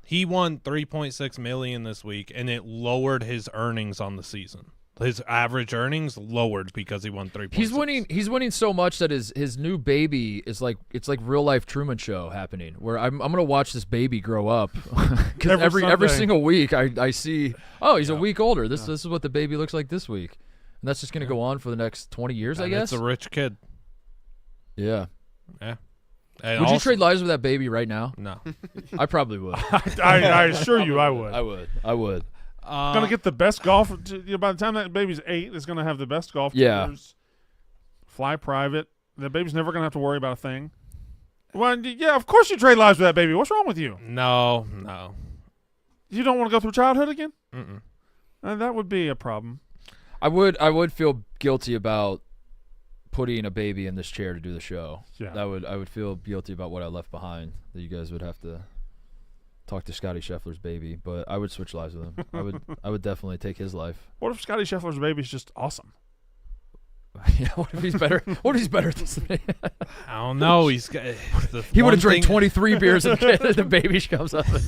he won $3.6 million this week, and it lowered his earnings on the season. His average earnings lowered because he won 3.6. He's winning so much that his new baby is like it's like real life Truman Show happening where I'm gonna watch this baby grow up because every Sunday. single week I see he's a week older. This is what the baby looks like this week, and that's just gonna go on for the next 20 years, I And guess. it's a rich kid. Yeah. Yeah. And Would you also- trade lives with that baby right now? No. I probably would. I assure you I would. I would. Gonna get the best golf. By the time that baby's 8, it's gonna have the best golf tours. Fly private. The baby's never gonna have to worry about a thing. Well, yeah, of course you trade lives with that baby. What's wrong with you? No. You don't want to go through childhood again? Mm-mm. That would be a problem. I would feel guilty about putting a baby in this chair to do the show. Yeah. I would feel guilty about what I left behind. That you guys would have to talk to Scottie Scheffler's baby, but I would switch lives with him. I would definitely take his life. What if Scottie Scheffler's baby is just awesome? Yeah, what if he's better? What if he's better than me? I don't know. He's got. He would have drank 23 beers and the baby comes up and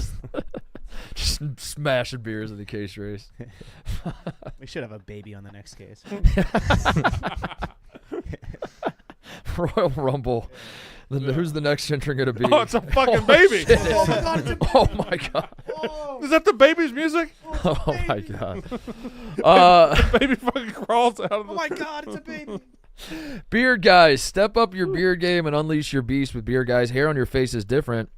just smashing beers in the case race. We should have a baby on the next case. Royal Rumble. Who's the next entrant going to be? Oh, it's a fucking baby. Oh my god, it's a baby. Oh, my God. Oh, Is that the baby's music? Oh, my God. The baby fucking crawls out of the... oh my god, it's a baby. Beard Guyz, step up your beard game and unleash your beast with Beard Guyz. Hair on your face is different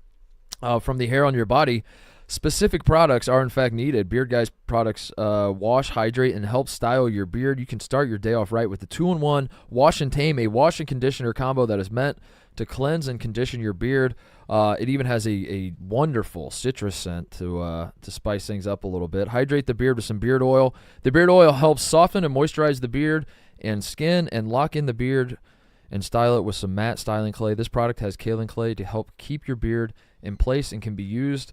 from the hair on your body. Specific products are in fact needed. Beard Guyz products wash, hydrate, and help style your beard. You can start your day off right with the 2-in-1 Wash and Tame, a wash and conditioner combo that is meant to cleanse and condition your beard. It even has a wonderful citrus scent to spice things up a little bit. Hydrate the beard with some beard oil. The beard oil helps soften and moisturize the beard and skin and lock in the beard and style it with some matte styling clay. This product has kaolin clay to help keep your beard in place and can be used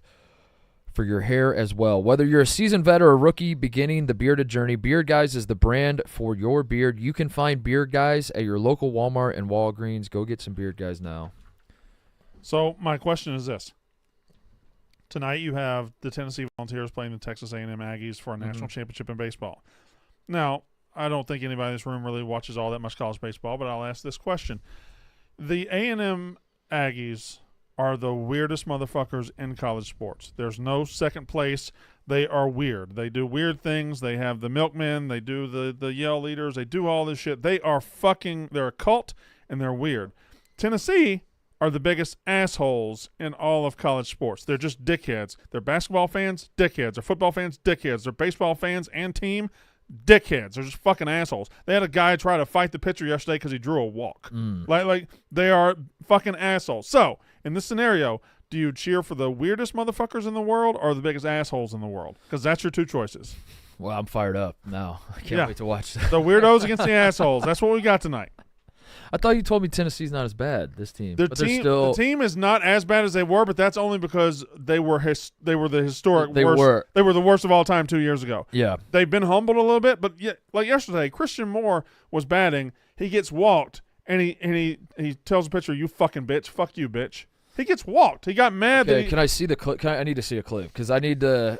for your hair as well. Whether you're a seasoned vet or a rookie beginning the bearded journey, Beard Guyz is the brand for your beard. You can find Beard Guyz at your local Walmart and Walgreens. Go get some Beard Guyz now. So my question is this. Tonight you have the Tennessee Volunteers playing the Texas A&M Aggies for a national championship in baseball. Now, I don't think anybody in this room really watches all that much college baseball, but I'll ask this question. The A&M Aggies are the weirdest motherfuckers in college sports. There's no second place. They are weird. They do weird things. They have the milkmen. They do the yell leaders. They do all this shit. They're a cult, and they're weird. Tennessee are the biggest assholes in all of college sports. They're just dickheads. They're basketball fans, dickheads. They're football fans, dickheads. They're baseball fans and team, dickheads. They're just fucking assholes. They had a guy try to fight the pitcher yesterday because he drew a walk. Like they are fucking assholes. So, in this scenario, do you cheer for the weirdest motherfuckers in the world or the biggest assholes in the world? Because that's your two choices. Well, I'm fired up now. I can't wait to watch that. The weirdos against the assholes. That's what we got tonight. I thought you told me Tennessee's not as bad, this team. The team is not as bad as they were, but that's only because they were the historic worst. They were the worst of all time 2 years ago. Yeah. They've been humbled a little bit, but like yesterday, Christian Moore was batting. He gets walked, and he tells the pitcher, "You fucking bitch, fuck you, bitch." He gets walked. He got mad. Okay, can I see the clip? I need to see a clip because I need to.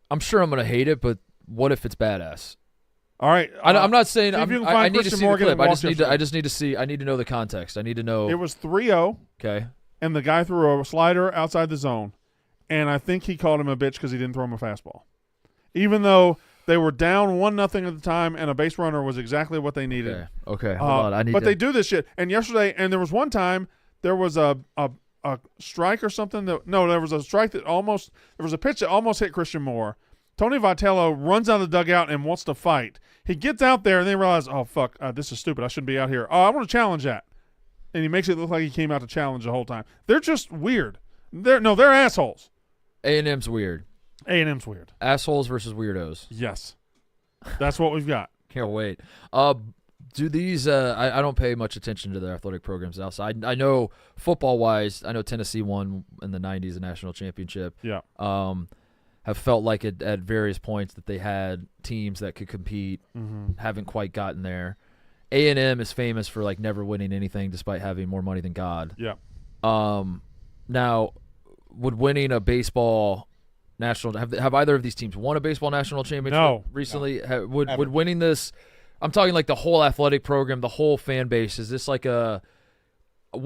I'm sure I'm gonna hate it, but what if it's badass? All right, I'm not saying I need to see the clip. I just need to see. I need to know the context. I need to know. It was 3-0. Okay. And the guy threw a slider outside the zone, and I think he called him a bitch because he didn't throw him a fastball, even though they were down 1-0 at the time, and a base runner was exactly what they needed. Okay. Hold on. They do this shit. And yesterday, and there was one time there was a strike or something there was a strike that almost there was a pitch that almost hit Christian Moore. Tony Vitello runs out of the dugout and wants to fight. He gets out there and then realizes, oh fuck, this is stupid. I shouldn't be out here. Oh, I want to challenge that, and he makes it look like he came out to challenge the whole time. They're just weird. They're assholes. A&M's weird. A&M's weird. Assholes versus weirdos. Yes, that's what we've got. Can't wait. Do these? I don't pay much attention to their athletic programs now. So I know football-wise, I know Tennessee won in the '90s a national championship. Yeah. Have felt like it at various points that they had teams that could compete, haven't quite gotten there. A&M is famous for like never winning anything despite having more money than God. Yeah. Now, would winning a baseball national have either of these teams won a baseball national championship recently? No. Would winning this? I'm talking like the whole athletic program, the whole fan base. Is this like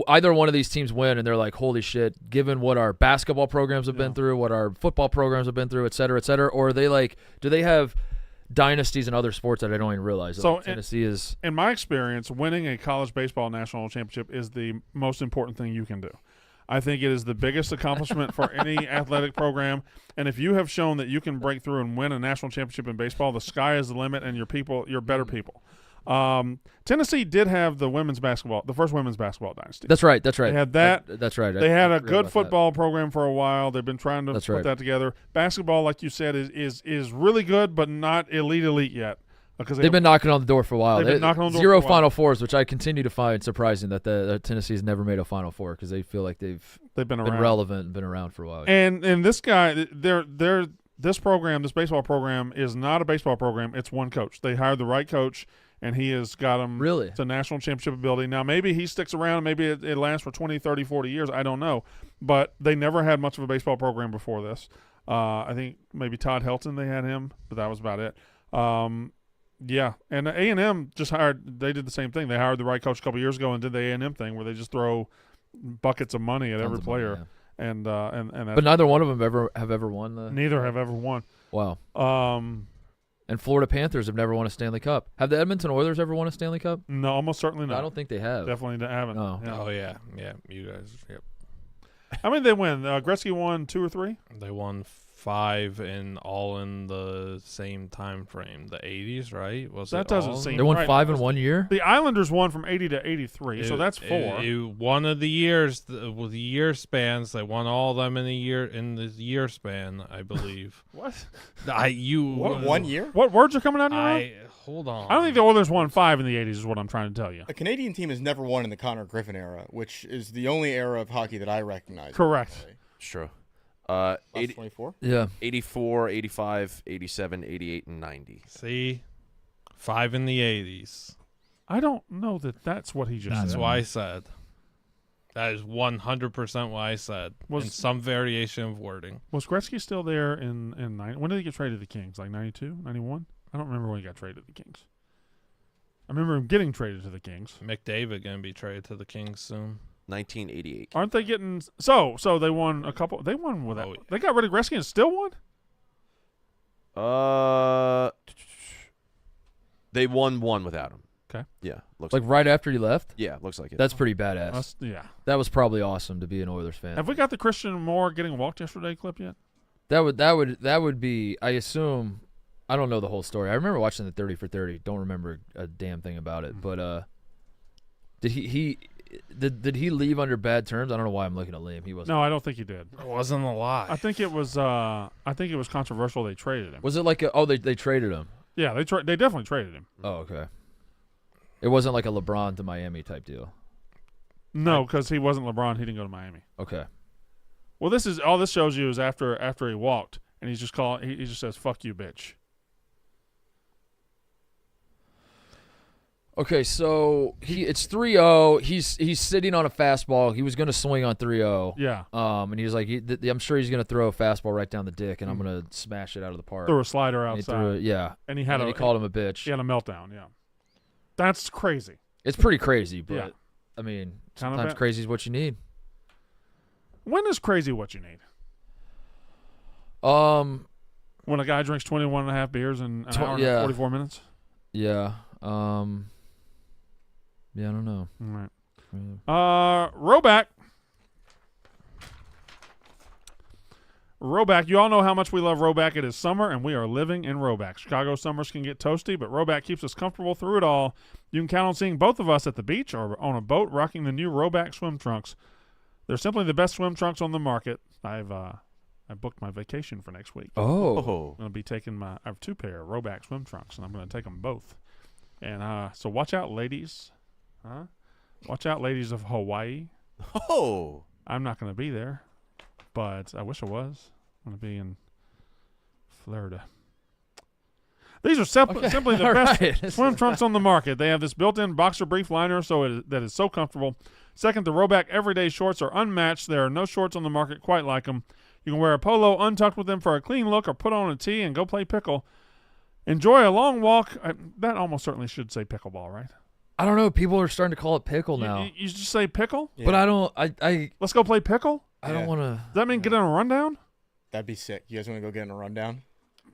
either one of these teams win and they're like, holy shit, given what our basketball programs have been through, what our football programs have been through, et cetera, or are they like, do they have dynasties in other sports that I don't even realize? So like Tennessee is. In my experience, winning a college baseball national championship is the most important thing you can do. I think it is the biggest accomplishment for any athletic program. And if you have shown that you can break through and win a national championship in baseball, the sky is the limit, and you're better people. Tennessee did have the first women's basketball dynasty. That's right. That's right. They had that. That's right. They had I a forgot good about football program for a while. They've been trying to put that together. Basketball, like you said, is really good, but not elite yet. Because They've been knocking on the door for a while. They've been knocking on the door Zero for a while. Final Fours, which I continue to find surprising that the Tennessee's never made a Final Four because they feel like they've been around. relevant and been around for a while. And this guy, this baseball program is not a baseball program. It's one coach. They hired the right coach, and he has got them to national championship ability. Now, maybe he sticks around. Maybe it lasts for 20, 30, 40 years. I don't know. But they never had much of a baseball program before this. I think maybe Todd Helton, they had him, but that was about it. Yeah, and A&M just they did the same thing. They hired the right coach a couple years ago and did the A&M thing where they just throw buckets of money at every player. And that's, but neither one of them have ever won. Neither have ever won. Wow. And Florida Panthers have never won a Stanley Cup. Have the Edmonton Oilers ever won a Stanley Cup? No, almost certainly not. I don't think they have. Definitely haven't. No. Yeah. Oh yeah, you guys. Yep. How many did they win? Gretzky won 2 or 3. They won 5 and all in the same time frame. The 80s, right? That doesn't seem They won right. 5 in 1 year? The Islanders won from 80 to 83, so that's 4. One of the years with the year spans, they won all of them in the year span, I believe. What? What, 1 year? What words are coming out of your mouth? Hold on. I don't think the Oilers won 5 in the 80s is what I'm trying to tell you. A Canadian team has never won in the Connor Griffin era, which is the only era of hockey that I recognize. Correct. It's true. 24? Yeah. 84, 85, 87, 88, and 90. See? 5 in the 80s. I don't know that's what he just said. That's what I said. That is 100% what I said. In some variation of wording. Was Gretzky still there in 90? When did he get traded to the Kings? Like 92, 91? I don't remember when he got traded to the Kings. I remember him getting traded to the Kings. McDavid going to be traded to the Kings soon. 1988. Aren't they getting so they won a couple? They won with that. They got rid of Gretzky and still won? They won 1 without him. Okay. Yeah. Looks Like right after he left? Yeah, looks like it. That's pretty badass. Yeah. That was probably awesome to be an Oilers fan. Have we got the Christian Moore getting walked yesterday clip yet? That would be, I assume, I don't know the whole story. I remember watching the 30 for 30. Don't remember a damn thing about it. But did he leave under bad terms? I don't know why I'm looking at Liam. He wasn't. No, I don't think he did. It wasn't a lie. I think it was controversial they traded him. Was it like they traded him? Yeah, they definitely traded him. Oh, okay. It wasn't like a LeBron to Miami type deal. No, because he wasn't LeBron. He didn't go to Miami. Okay. Well, this is all this shows you is after he walked, and he just says "fuck you, bitch." Okay, so it's 3-0. He's sitting on a fastball. He was going to swing on 3-0. Yeah. And he was like, I'm sure he's going to throw a fastball right down the dick, and I'm going to smash it out of the park. Threw a slider And outside. And he called him a bitch. He had a meltdown. Yeah. That's crazy. It's pretty crazy, but Yeah. I mean, Kind of sometimes crazy is what you need. When is crazy what you need? When a guy drinks 21 and a half beers in an hour and 44 minutes? Yeah. Yeah, I don't know. All right. Roback. Roback. You all know how much we love Roback. It is summer, and we are living in Roback. Chicago summers can get toasty, but Roback keeps us comfortable through it all. You can count on seeing both of us at the beach or on a boat rocking the new Roback swim trunks. They're simply the best swim trunks on the market. I booked my vacation for next week. Oh. I'm going to be taking I have 2 pair of Roback swim trunks, and I'm going to take them both. And so watch out, ladies. Watch out, ladies of Hawaii. Oh. I'm not going to be there, but I wish I was. I'm going to be in Florida. These are simply the best swim trunks on the market. They have this built-in boxer brief liner that is so comfortable. Second, the Roback Everyday Shorts are unmatched. There are no shorts on the market quite like them. You can wear a polo untucked with them for a clean look or put on a tee and go play pickle. Enjoy a long walk. That almost certainly should say pickleball, right? I don't know. People are starting to call it pickle now. You just say pickle? Yeah. But I don't. Let's go play pickle? I don't want to. Does that mean get in a rundown? That'd be sick. You guys want to go get in a rundown?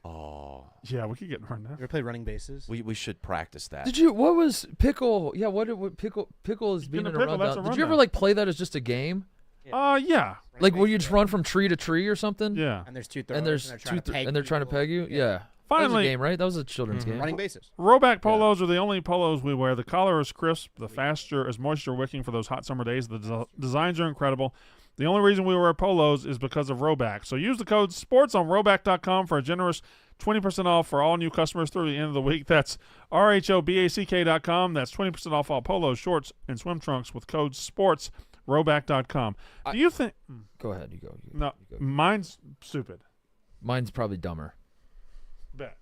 Oh. Yeah, we could get in a rundown. You ever play running bases? We should practice that. What was pickle? Yeah, what pickle is being in a pickle, that's rundown. a Did you ever rundown. like play that as just a game? Yeah. Like, will you just run from tree to tree or something? Yeah. And there's two throwers, And there's and they're trying to peg and they're trying to people. peg you. Yeah. That was Finally, a game, right? That was a children's game. Running bases. Rowback polos are the only polos we wear. The collar is crisp. The faster is moisture wicking for those hot summer days. The designs are incredible. The only reason we wear polos is because of Rowback. So use the code SPORTS on rowback.com for a generous 20% off for all new customers through the end of the week. That's RHOBACK.com. That's 20% off all polos, shorts, and swim trunks with code SPORTS. Rowback.com. Do you think? Go ahead. You go. No, you go. mine's stupid. Mine's probably dumber. Bet.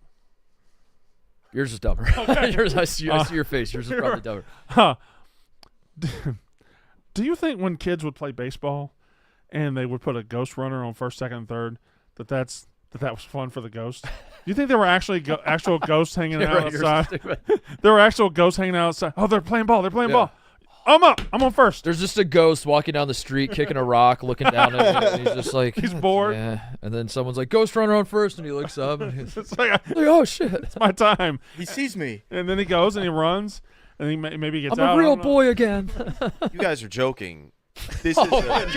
Yours is dumber. Yours, I see your face. Yours is probably dumber. Huh. Do you think when kids would play baseball and they would put a ghost runner on first, second, and third, that was fun for the ghost? Do you think there were actually actual ghosts hanging out Right, yours is outside? stupid. There were actual ghosts hanging out outside. Oh, they're playing ball. They're playing ball. I'm up. I'm on first. There's just a ghost walking down the street, kicking a rock, looking down at it. And he's just like, He's bored. Yeah. And then someone's like, "Ghost runner on first," and he looks up, and he's It's like, like, "Oh shit, it's my time. He sees me. And then he goes and he runs and he maybe gets I'm out. a I real don't know. boy again." You guys are joking. This Oh, is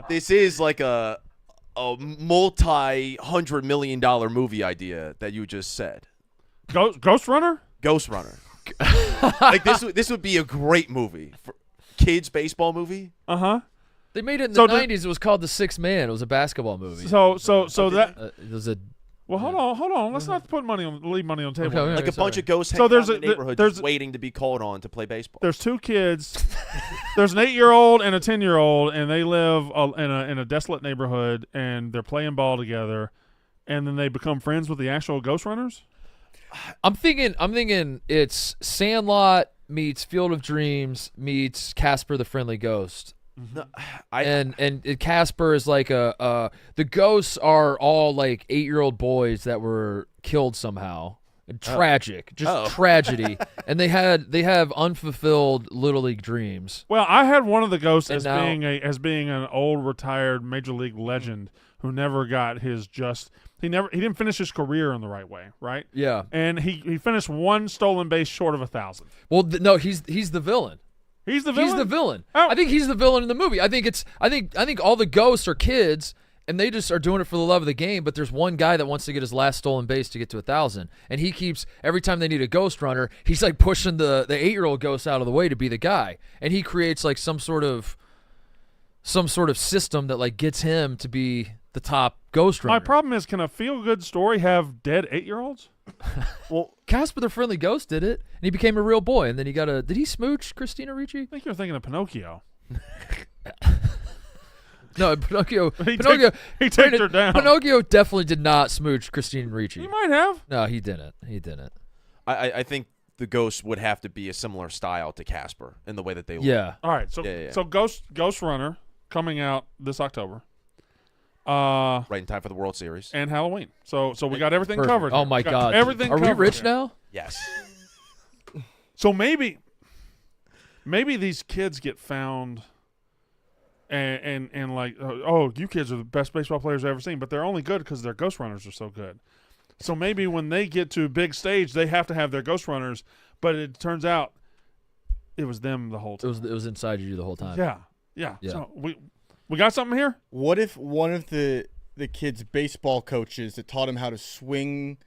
this is like a multi-$100 million movie idea that you just said. Ghost runner? Ghost Runner. Like this would be a great movie for kids baseball movie. Uh-huh. They made it in So the the- 90s. It was called The Sixth Man. It was a basketball movie. So that It was a well, hold on. Let's not leave money on the table. Okay, Like a bunch of ghosts So hanging there's out in the a- neighborhood there's- just waiting to be called on to play baseball. There's two kids. There's an 8-year-old and a 10-year-old, and they live in a desolate neighborhood, and they're playing ball together, and then they become friends with the actual ghost runners. I'm thinking it's Sandlot meets Field of Dreams meets Casper the Friendly Ghost. No, And Casper is like the ghosts are all like 8-year-old boys that were killed somehow. Tragic, just tragedy. And they have unfulfilled Little League dreams. Well, I had one of the ghosts And as now- being an old retired major league legend who never got his just. He didn't finish his career in the right way, right? Yeah. And he finished one stolen base short of 1,000. Well, no, he's the villain. He's the villain. He's the villain. Oh. I think he's the villain in the movie. I think all the ghosts are kids, and they just are doing it for the love of the game. But there's one guy that wants to get his last stolen base to get to 1,000, and he keeps every time they need a ghost runner, he's like pushing the 8-year-old ghost out of the way to be the guy, and he creates like some sort of system that like gets him to be the top ghost runner. My problem is, can a feel-good story have dead 8-year-olds? well, Casper the Friendly Ghost did it, and he became a real boy, and then he got a. Did he smooch Christina Ricci? I think you're thinking of Pinocchio. No, Pinocchio. He Pinocchio. takes her down. Pinocchio definitely did not smooch Christine Ricci. He might have. No, he didn't. He didn't. I think the ghost would have to be a similar style to Casper in the way that they look. Yeah. All right, so Yeah. so Ghost Runner coming out this October. Right in time for the World Series. And Halloween. So we got everything Perfect. covered. Oh here. my We got God. Everything Are we covered rich here. now? Yes. So maybe these kids get found and like, oh, you kids are the best baseball players I've ever seen, but they're only good because their ghost runners are so good. So maybe when they get to a big stage, they have to have their ghost runners, but it turns out it was them the whole It time. was inside you the whole time. Yeah. Yeah. So we got something here? What if one of the kid's baseball coaches that taught him how to swing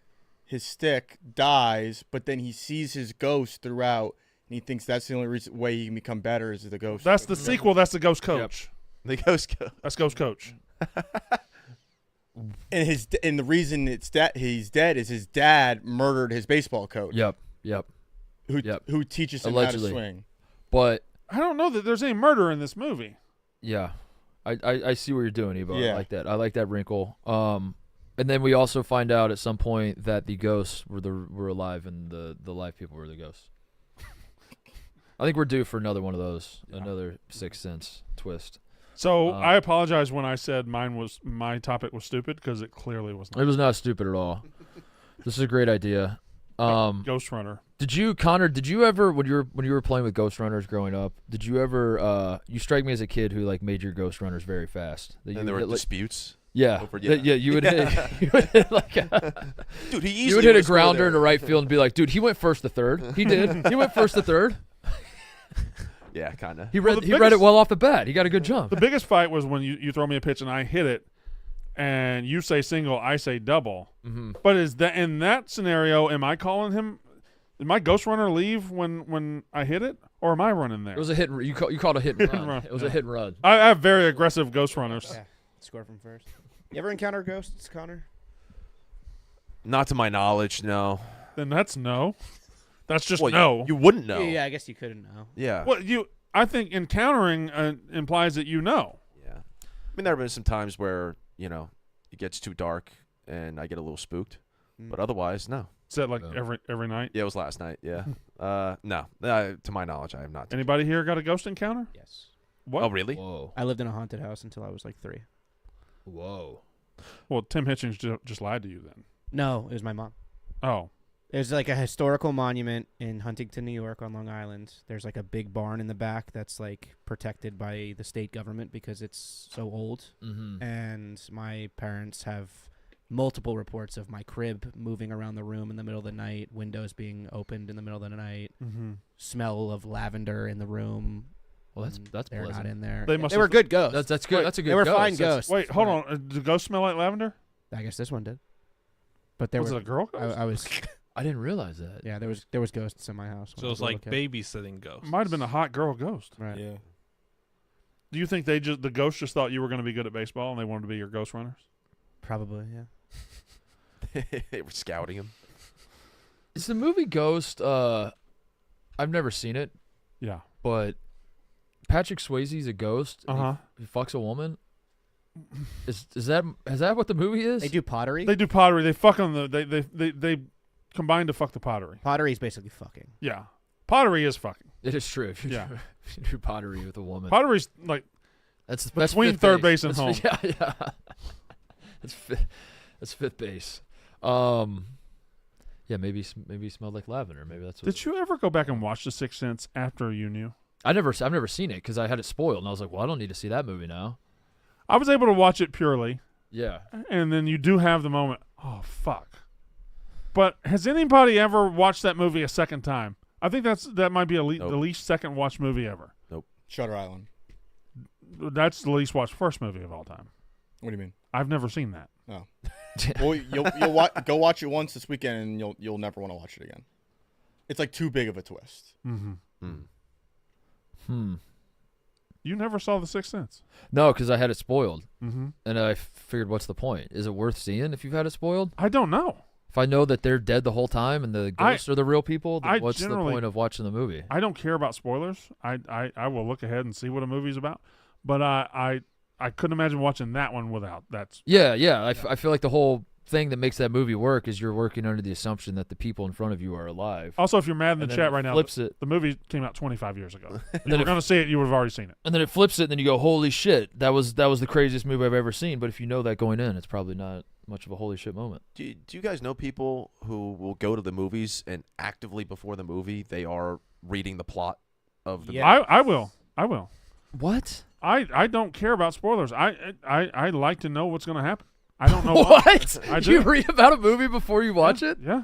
his stick dies, but then he sees his ghost throughout, and he thinks that's the only way he can become better is the ghost. That's the sequel. That's the ghost coach. The ghost That's ghost coach. And the reason he's dead is his dad murdered his baseball coach. Yep. Who teaches him Allegedly. how to swing. But I don't know that there's any murder in this movie. yeah, I see what you're doing, Evo. Yeah. I like that. I like that wrinkle. And then we also find out at some point that the ghosts were alive and the live people were the ghosts. I think we're due for another one of those, another Sixth Sense twist. So I apologize when I said my topic was stupid because it clearly was It not. was not stupid at all. This is a great idea. Ghost Runner. Connor, did you ever when you were playing with Ghost Runners growing up, did you ever you strike me as a kid who like made your Ghost Runners very fast. That you And there were hit, like, disputes. yeah. over- That- yeah. you would hit you would hit like Dude, he you easily would hit a would score grounder there. into right field and be like, dude, he went first to third. He did. He went first to third. Yeah, kind of. He read the read it well off the bat. He got a good jump. The biggest fight was when you throw me a pitch and I hit it, and you say single, I say double. Mm-hmm. But is that in that scenario? Am I calling him? Did my ghost runner leave when I hit it, or am I running there? It was a hit. You called a hit and Hit run. and run, It was yeah. a hit and run. I have very aggressive ghost runners. Yeah, score from first. You ever encounter ghosts, Connor? Not to my knowledge, no. Then that's no. That's just Well, no. You wouldn't know. Yeah, I guess you couldn't know. Yeah. Well, I think encountering implies that you know. Yeah. I mean, there have been some times where, it gets too dark and I get a little spooked. But otherwise, no. Is that like No. every night? Yeah, it was last night. Yeah. No. To my knowledge, I have not. Anybody here got a ghost encounter? Yes. What? Oh, really? Whoa. I lived in a haunted house until I was like 3. Whoa. Well, Tim Hitchens just lied to you then. No, it was my mom. Oh. There's like a historical monument in Huntington, New York on Long Island. There's like a big barn in the back that's like protected by the state government because it's so old. Mm-hmm. And my parents have multiple reports of my crib moving around the room in the middle of the night, windows being opened in the middle of the night, Mm-hmm. smell of lavender in the room. Well, that's they're pleasant. not in there. They must were have- good ghosts. That's good. Wait, That's a good. they were ghost. fine That's- ghosts. Wait, hold but on. Do ghosts smell like lavender? I guess this one did. But there Was were. it a girl ghost? I was. I didn't realize that. Yeah, there was ghosts in my house. when So I it's was a like little kid. babysitting ghosts. Might have been a hot girl ghost. Right. Yeah. Do you think the ghosts just thought you were going to be good at baseball and they wanted to be your ghost runners? Probably, yeah. They were scouting him. Is the movie Ghost? I've never seen it, Yeah. but Patrick Swayze's a ghost. and Uh-huh. He fucks a woman. Is that what the movie is? They do pottery. They do pottery. They fuck on they combine to fuck the pottery. Pottery is basically fucking. Yeah. Pottery is fucking. It is true. If you, Yeah. if you do pottery with a woman, Pottery's like that's between fifth third base and That's- home. Yeah. That's fifth base. Yeah, maybe he smelled like lavender. Maybe that's what. Did you ever go back and watch The Sixth Sense after you knew? I've never seen it because I had it spoiled, and I was like, well, I don't need to see that movie now. I was able to watch it purely, Yeah. and then you do have the moment, oh fuck. But has anybody ever watched that movie a second time? I think that might be the Nope. least second watched movie ever. Shutter Island. That's the least watched first movie of all time. What do you mean? I've never seen that. Oh. Well, you'll go watch it once this weekend, and you'll never want to watch it again. It's like too big of a twist. Mm-hmm. You never saw The Sixth Sense. No, because I had it spoiled, Mm-hmm. and I figured, what's the point? Is it worth seeing if you've had it spoiled? I don't know. If I know that they're dead the whole time and the ghosts are the real people, then I what's the generally- point of watching the movie? I don't care about spoilers. I will look ahead and see what a movie's about. But I couldn't imagine watching that one without that. Yeah. I feel like the whole thing that makes that movie work is you're working under the assumption that the people in front of you are alive. Also, if you're mad in the And then chat it right now, flips it. the movie came out 25 years ago. If you then were it- going to see it, you would have already seen it. And then it flips it, and then you go, holy shit, that was the craziest movie I've ever seen. But if you know that going in, it's probably not much of a holy shit moment. Do you guys know people who will go to the movies and actively before the movie they are reading the plot of the Yeah. I will. What? I don't care about spoilers. I like to know what's going to happen. I don't know What? I You do. read about a movie before you watch it? Yeah.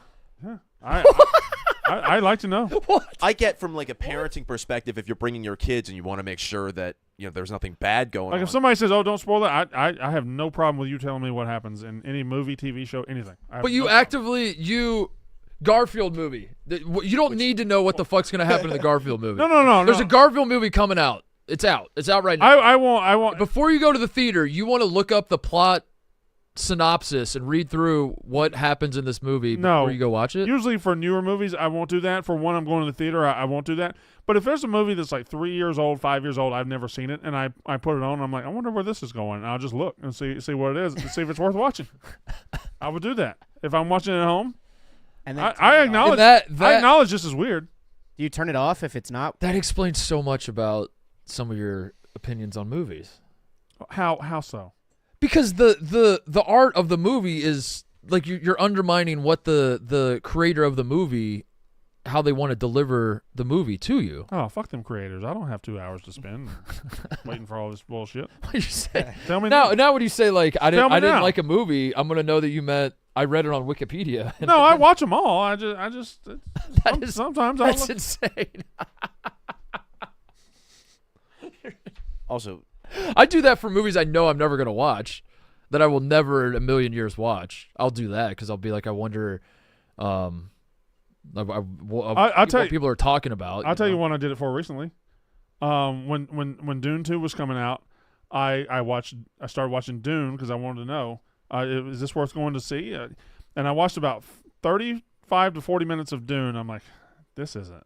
I like to know. I get from like a parenting perspective if you're bringing your kids and you want to make sure that there's nothing bad going Like on. if somebody says, "Oh, don't spoil that," I have no problem with you telling me what happens in any movie, TV show, anything. I have But you no actively Garfield movie. You don't need to know what the fuck's gonna happen in the Garfield movie. No. There's a Garfield movie coming out. It's out. It's out right now. I won't. Before you go to the theater, you want to look up the plot synopsis and read through what happens in this movie before you go watch it. Usually for newer movies, I won't do that. For one, I'm going to the theater, I won't do that. But if there's a movie that's like 3 years old, 5 years old, I've never seen it, and I put it on, I'm like, I wonder where this is going. And I'll just look and see what it is and see if it's worth watching. I would do that. If I'm watching it at home, And then I turn it off. acknowledge And that I acknowledge this is weird. Do you turn it off if it's not? That explains so much about some of your opinions on movies. How so? Because the art of the movie is like you're undermining what the creator of the movie, how they want to deliver the movie to you. Oh, fuck them creators. I don't have 2 hours to spend waiting for all this bullshit. What you say? Tell me Now when you say like I Tell didn't me I didn't now. like a movie, I'm gonna know that you meant I read it on Wikipedia. No, I watch them all. I just That is- sometimes I'll That's look. insane. Also, I do that for movies I know I'm never going to watch, that I will never in a million years watch. I'll do that because I'll be like, I wonder I'll what tell you- people are talking about. I'll tell you one I did it for recently. When Dune 2 was coming out, I started watching Dune because I wanted to know, is this worth going to see? And I watched about 35 to 40 minutes of Dune. I'm like, this isn't.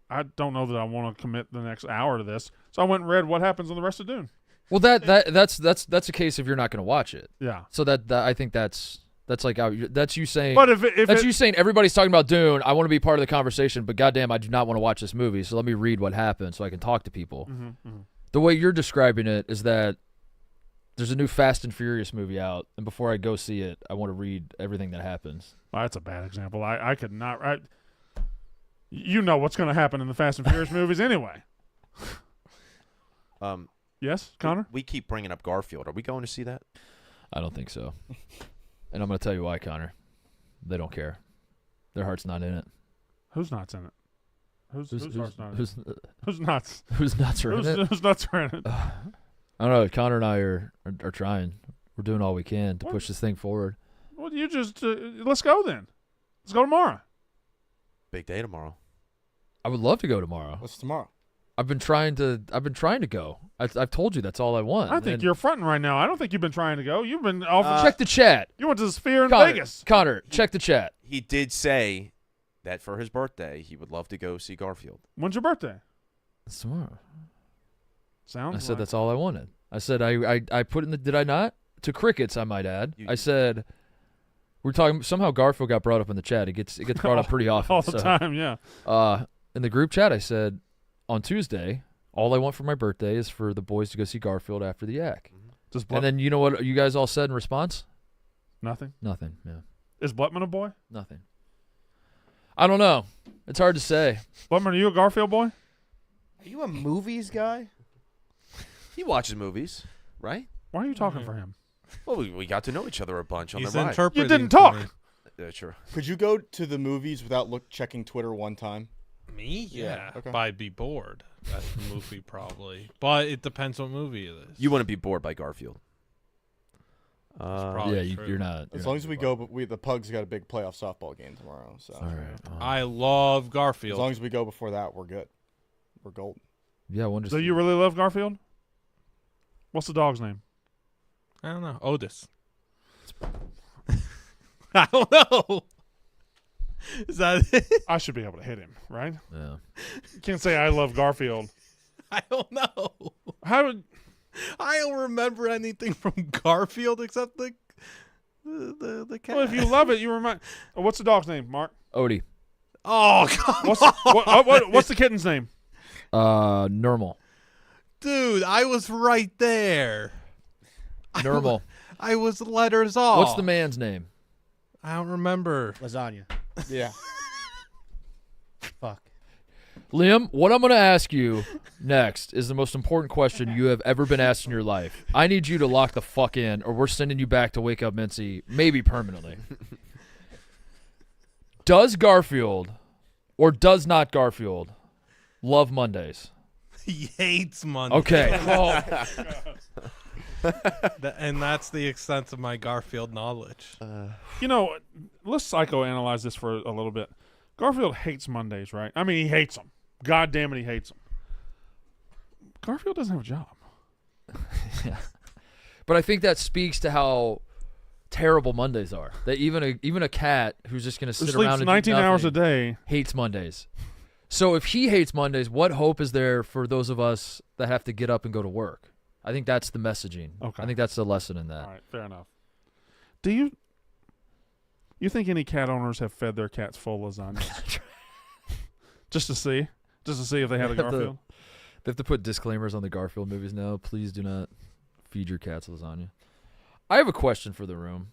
I don't know that I want to commit the next hour to this. So I went and read what happens in the rest of Dune. Well, that's a case if you're not going to watch it. Yeah. So that I think that's like that's you saying. But if that's you saying everybody's talking about Dune. I want to be part of the conversation, but goddamn, I do not want to watch this movie. So let me read what happened so I can talk to people. The way you're describing it is that there's a new Fast and Furious movie out, and before I go see it, I want to read everything that happens. Well, that's a bad example. I could not. You know what's going to happen in the Fast and Furious movies anyway. Yes, Connor? we keep bringing up Garfield. Are we going to see that? I don't think so. And I'm going to tell you why, Connor. They don't care. Their heart's not in it. Who's nuts in it? Who's nuts not in it? Who's Who's nuts? who's nuts are in it? Who's nuts are in it? I don't know. Connor and I are trying. We're doing all we can to push this thing forward. Well, you just let's go then. Let's go tomorrow. Big day tomorrow. I would love to go tomorrow. What's tomorrow? I've been trying to go. I've told you that's all I want. I think And you're fronting right now. I don't think you've been trying to go. You've been off. check the chat. You went to the Sphere in Connor, Vegas. Connor, check the chat. He did say that for his birthday, he would love to go see Garfield. When's your birthday? It's tomorrow. Sounds. I said like. that's all I wanted. I said I put in the. Did I not? To crickets, I might add. You- I said we're talking. Somehow Garfield got brought up in the chat. It gets brought up pretty often. all the so, time. Yeah. In the group chat, I said on Tuesday, all I want for my birthday is for the boys to go see Garfield after the Yak. Does And then you know what you guys all said in response? nothing? Nothing. Yeah, Is Blutman a boy? nothing. I don't know. It's hard to say. Blutman, are you a Garfield boy? Are you a movies guy? He watches movies, right? Why are you talking for him? Well, we got to know each other a bunch on He's the ride. interpreting. You didn't for talk. me. Yeah, sure. Could you go to the movies without checking Twitter one time? Me? Yeah. okay. But I'd be bored. That's the movie probably. But it depends what movie it is. You wouldn't be bored by Garfield. probably Yeah, true. you're not. As long as we go, but the Pugs got a big playoff softball game tomorrow. So All right. I love as Garfield. long as we go before that, we're good. We're golden. Yeah, I wonder. So you really love Garfield? What's the dog's name? I don't know. Otis. I don't know. Is that it? I should be able to hit him, right? Yeah. You can't say I love Garfield. I don't know. How would I don't remember anything from Garfield except the cat. well, if you love it, you remind. What's the dog's name, Mark? Odie. Oh, come What's on. what's the kitten's name? Normal. Dude, I was right there. Normal. I was letters off. What's the man's name? I don't remember. Lasagna. Yeah. Fuck. Liam, what I'm going to ask you next is the most important question you have ever been asked in your life. I need you to lock the fuck in, or we're sending you back to Wake Up Mincy, maybe permanently. Does Garfield, or does not Garfield, love Mondays? He hates Monday. Okay. Oh, And that's the extent of my Garfield knowledge. You know, let's psychoanalyze this for a little bit. Garfield hates Mondays, right? I mean, he hates them. God damn it, he hates them. Garfield doesn't have a job. but I think that speaks to how terrible Mondays are. That even a cat who's just going to Who sit around sleeps and 19 do hours a nothing day. hates Mondays. So if he hates Mondays, what hope is there for those of us that have to get up and go to work? I think that's the messaging. Okay. I think that's the lesson in that. All right, fair enough. Do you think any cat owners have fed their cats full lasagna? Just to see if they had a They have to- Garfield? They have to put disclaimers on the Garfield movies now. Please do not feed your cats lasagna. I have a question for the room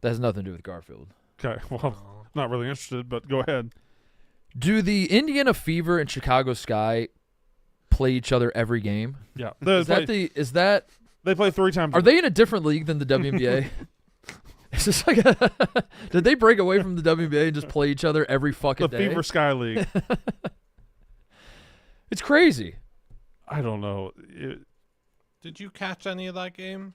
that has nothing to do with Garfield. Okay, well, not really interested, but go ahead. Do the Indiana Fever and Chicago Sky play each other every game? Yeah, Is that they play 3 times. are they in a different league than the WNBA? Is this like did they break away from the WNBA and just play each other every fucking the day? Fever Sky League? It's crazy. I don't know. Did you catch any of that game?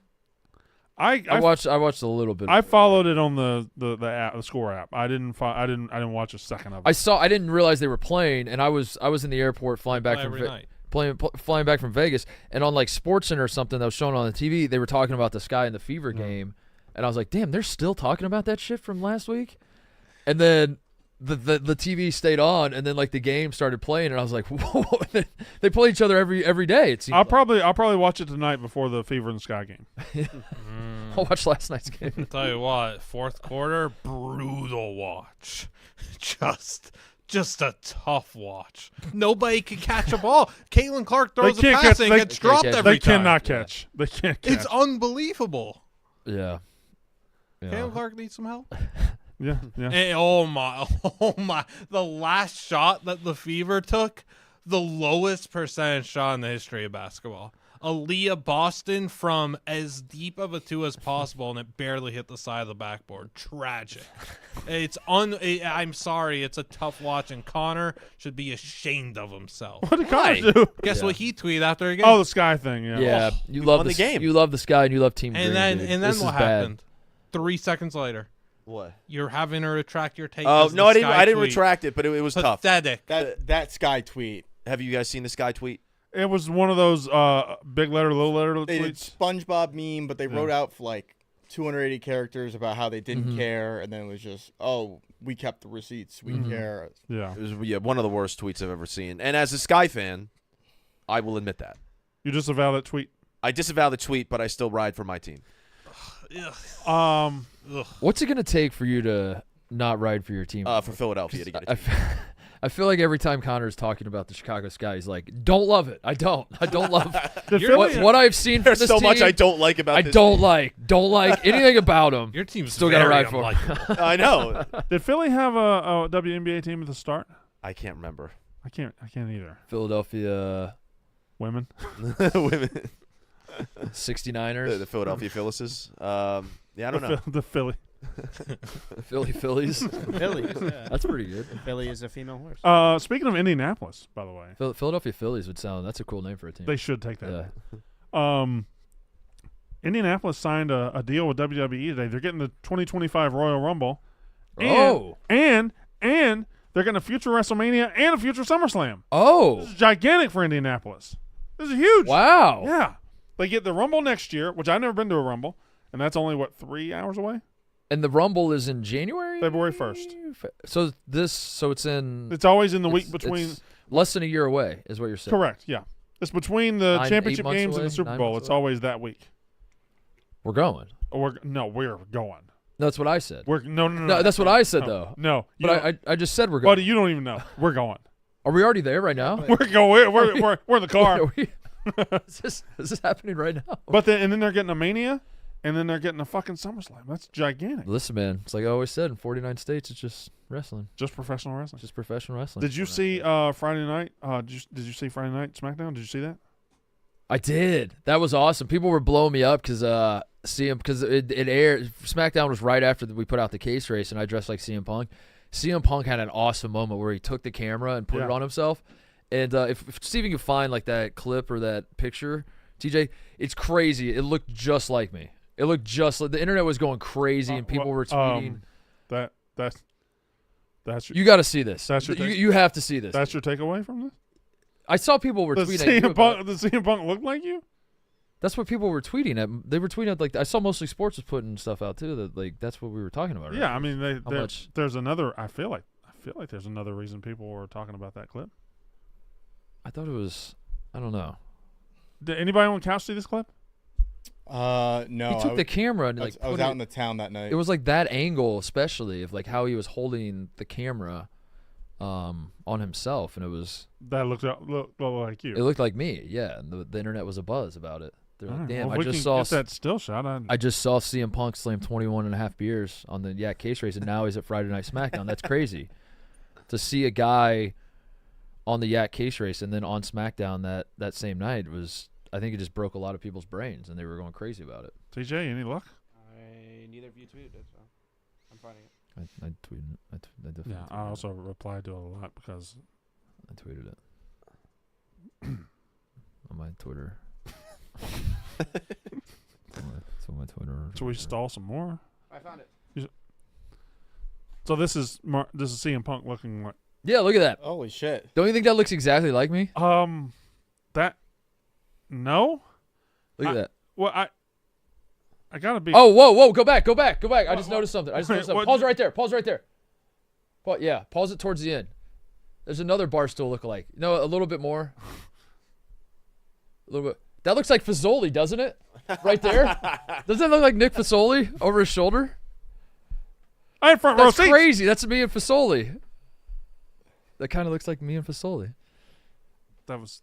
I watched a little bit. I followed it on the app, the Score app. I didn't watch a second of it. I didn't realize they were playing, and I was in the airport flying back from flying back from Vegas, and on like SportsCenter or something that was shown on the TV, they were talking about the Sky and the Fever game, and I was like, damn, they're still talking about that shit from last week, and then the TV stayed on, and then like the game started playing, and I was like, whoa, they play each other every day. It seems. I'll probably watch it tonight before the Fever and Sky game. I'll watch last night's game. I'll tell you what, fourth quarter, brutal watch. Just a tough watch. Nobody can catch a ball. Caitlin Clark throws a pass and gets dropped every time. They cannot catch. They can't catch. It's unbelievable. Yeah. Caitlin Clark needs some help. Yeah. And, oh my. The last shot that the Fever took, the lowest percentage shot in the history of basketball. Aaliyah Boston from as deep of a two as possible, and it barely hit the side of the backboard. Tragic. I'm sorry, it's a tough watch, and Connor should be ashamed of himself. What did Connor do? Guess what he tweeted after the game? Oh, the Sky thing. Yeah. Yeah, you love the game. You love the Sky, and you love Team Green. And dude. then This what is bad. happened? 3 seconds later, What? you're having her retract your take. Oh as no, the I didn't. Sky I didn't tweet. retract it, but it was tough. Pathetic. That Sky tweet. Have you guys seen the Sky tweet? It was one of those big letter, little letter They did tweets. SpongeBob meme, but they wrote out for like 280 characters about how they didn't care, and then it was just, oh, we kept the receipts. We care. Yeah. It was one of the worst tweets I've ever seen. And as a Sky fan, I will admit that. You disavow that tweet. I disavow the tweet, but I still ride for my team. What's it gonna take for you to not ride for your team? For Philadelphia to get a team. I feel like every time Connor's talking about the Chicago Sky, he's like, "Don't love it. I don't love what I've seen from There's this so team. much I don't like about I this don't team. like anything about them. Your team's Still gotta very ride for 'em. unlikable. I know. Did Philly have a WNBA team at the start? I can't remember. I can't either. Philadelphia Women. Women. 69ers, The Philadelphia Phyllises. Yeah, I don't know. The Philly. Phillies. Phillies. Yeah. That's pretty good. Philly is a female horse. Speaking of Indianapolis, by the way, Philadelphia Phillies would sound. That's a cool name for a team. they should take that. Yeah. Indianapolis signed a deal with WWE today. They're getting the 2025 Royal Rumble. Oh. And they're getting a future WrestleMania and a future SummerSlam. This Oh. is gigantic for Indianapolis. This is huge. Wow. Yeah. They get the Rumble next year, which I've never been to a Rumble, and that's only, 3 hours away? And the Rumble is in January. February 1st. So it's in. It's always in the week between. It's less than a year away, is what you're saying. Correct, yeah. It's between the 8 championship months games away, and the Super 9 Bowl. months It's away. always that week. We're going. We're going. No, that's what I said. No. That's what I said though. No, But I just said we're going. buddy, you don't even know. We're going. Are we already there right now? We're going. We're in the car. Is this happening right now? But then they're getting a Mania, and then they're getting a fucking SummerSlam. That's gigantic. Listen, man, it's like I always said, in 49 states, it's just wrestling. Just professional wrestling. Just professional wrestling. Did you see Friday night? Did you see Friday night SmackDown? Did you see that? I did. That was awesome. People were blowing me up because it aired. SmackDown was right after we put out the case race, and I dressed like CM Punk. CM Punk had an awesome moment where he took the camera and put it on himself. And if Steven can find like that clip or that picture, TJ, it's crazy. It looked just like me. It looked just like the internet was going crazy, and people were tweeting. That's your, You got to see this. That's your You have to see this. that's your takeaway from this. I saw people were Does tweeting. CM Punk look like you? That's what people were tweeting at. They were tweeting at, like, I saw Mostly Sports was putting stuff out too. That like that's what we were talking about. Right? Yeah, I mean, much? there's another. I feel like there's another reason people were talking about that clip. I thought it was. I don't know. Did anybody on the couch see this clip? No. He took the camera and like I was put out it- in the town that night. It was like that angle, especially of like how he was holding the camera, on himself, and it was. That looked like you. It looked like me, yeah. And the internet was abuzz about it. They're like, All right, damn, well, if I we just can saw. get that still shot. I just saw CM Punk slam 21 and a half beers on the Yak Case race, and now he's at Friday Night SmackDown. That's crazy. To see a guy on the Yak Case race and then on SmackDown that same night was, I think it just broke a lot of people's brains, and they were going crazy about it. TJ, any luck? Neither of you tweeted it, so I'm finding it. I tweeted it. I definitely Yeah, I tweeted also replied to it a lot because it. I tweeted it. on my Twitter. It's on my Twitter. So we stall some more. I found it. So this is CM Punk looking like Yeah, look at that. Holy shit. Don't you think that looks exactly like me? that. No. Look at that. Well, I gotta be. Oh, whoa, go back. I just noticed something. what- Pause right there. Pause it towards the end. There's another Barstool lookalike. No, a little bit more. A little bit. That looks like Fazoli, doesn't it? Right there. Doesn't that look like Nick Fazoli over his shoulder? I had front row That's seats. crazy. That's me and Fazoli. That kind of looks like me and Fazoli. That's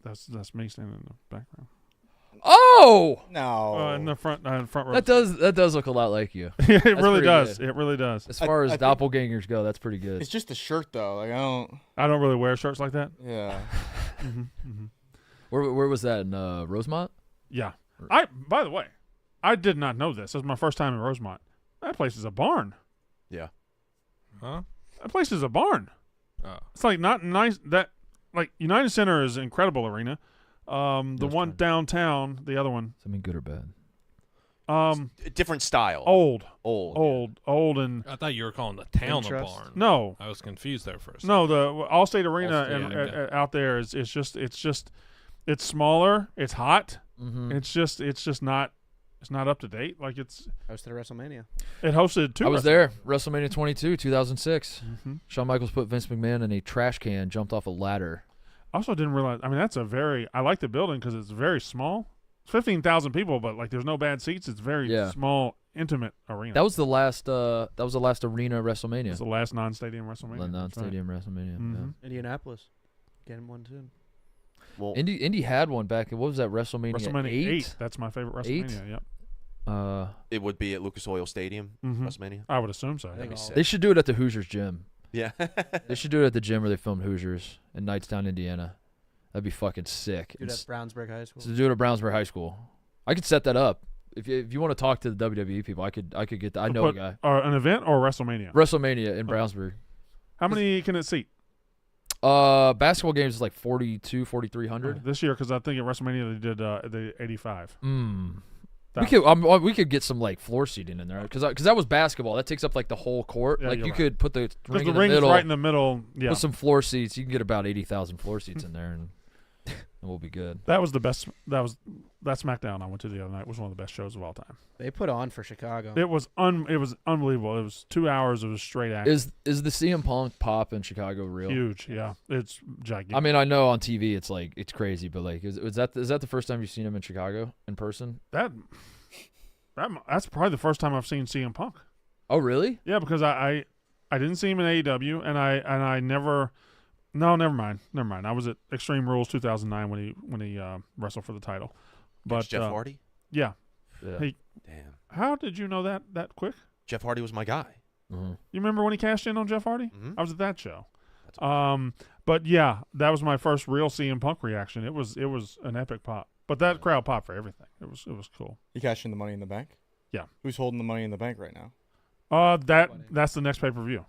me standing in the background. Oh, No. In the front row. that does look a lot like you. it really pretty does. good. It really does. As far as I think- doppelgangers go, that's pretty good. It's just the shirt though. Like I don't really wear shirts like that. Yeah. Where was that in Rosemont? Yeah. By the way, I did not know this. This was my first time in Rosemont. That place is a barn. Yeah. Huh? That place is a barn. Oh. It's like not nice. That like United Center is an incredible arena. The Yes, one John. downtown, the other one, Something good or bad? Different style. old, and I thought you were calling the town Interest? a barn. no, I was confused there for a second. no. The Allstate Arena Allstate, and okay. out there is it's smaller. It's hot. Mm-hmm. It's just not. It's not up to date. Like it Hosted at WrestleMania. hosted two. I was there. WrestleMania 22, 2006. Mm-hmm. Shawn Michaels put Vince McMahon in a trash can, jumped off a ladder. Also, didn't realize. I mean, I like the building because it's very small. It's 15,000 people, but like there's no bad seats. It's very small, intimate arena. That was the last. That was the last arena WrestleMania. It's the last non-stadium WrestleMania. The That's right. non-stadium WrestleMania. Mhm. Indianapolis. Getting one too. Well, Yeah. Indy had one back. What was that? WrestleMania, WrestleMania 8? That's my favorite Eight? WrestleMania. Yep. it would be at Lucas Oil Stadium, Mhm. WrestleMania. I would assume so. That'd be sick. They should do it at the Hoosiers gym. Yeah. They should do it at the gym where they filmed Hoosiers in Knightstown, Indiana. That'd be fucking sick. Dude, at Brownsburg High School. So do it at Brownsburg High School. I could set that up. If you want to talk to the WWE people, I could get that. I know a guy. An event or WrestleMania? WrestleMania in Brownsburg. How many can it seat? Basketball games is like 4,300. This year, because I think at WrestleMania they did the 85. We could get some like floor seating in there because that was basketball. That takes up like the whole court. Yeah, Like you're you right. could put the Because ring the in the ring's middle, right in the middle. Yeah, with some floor seats. You can get about 80,000 floor seats in there, and we'll be good. that was the best. That SmackDown I went to the other night was one of the best shows of all time. They put on for Chicago. It was unbelievable. It was 2 hours of straight action. Is the CM Punk pop in Chicago real? Huge. Yeah, it's gigantic. I mean, I know on TV it's like it's crazy, but like, is that the first time you've seen him in Chicago in person? That's probably the first time I've seen CM Punk. Oh, really? Yeah, because I didn't see him in AEW, and I never. No, never mind. I was at Extreme Rules 2009 when he wrestled for the title. But Against Jeff Hardy? Yeah. Yeah. Hey, Damn. how did you know that quick? Jeff Hardy was my guy. Mhm. You remember when he cashed in on Jeff Hardy? Mhm. I was at that show. That's But yeah, that was my first real CM Punk reaction. It was an epic pop. But that crowd popped for everything. It was cool. You cashing the money in the bank? Yeah. Who's holding the money in the bank right now? That's the next pay-per-view.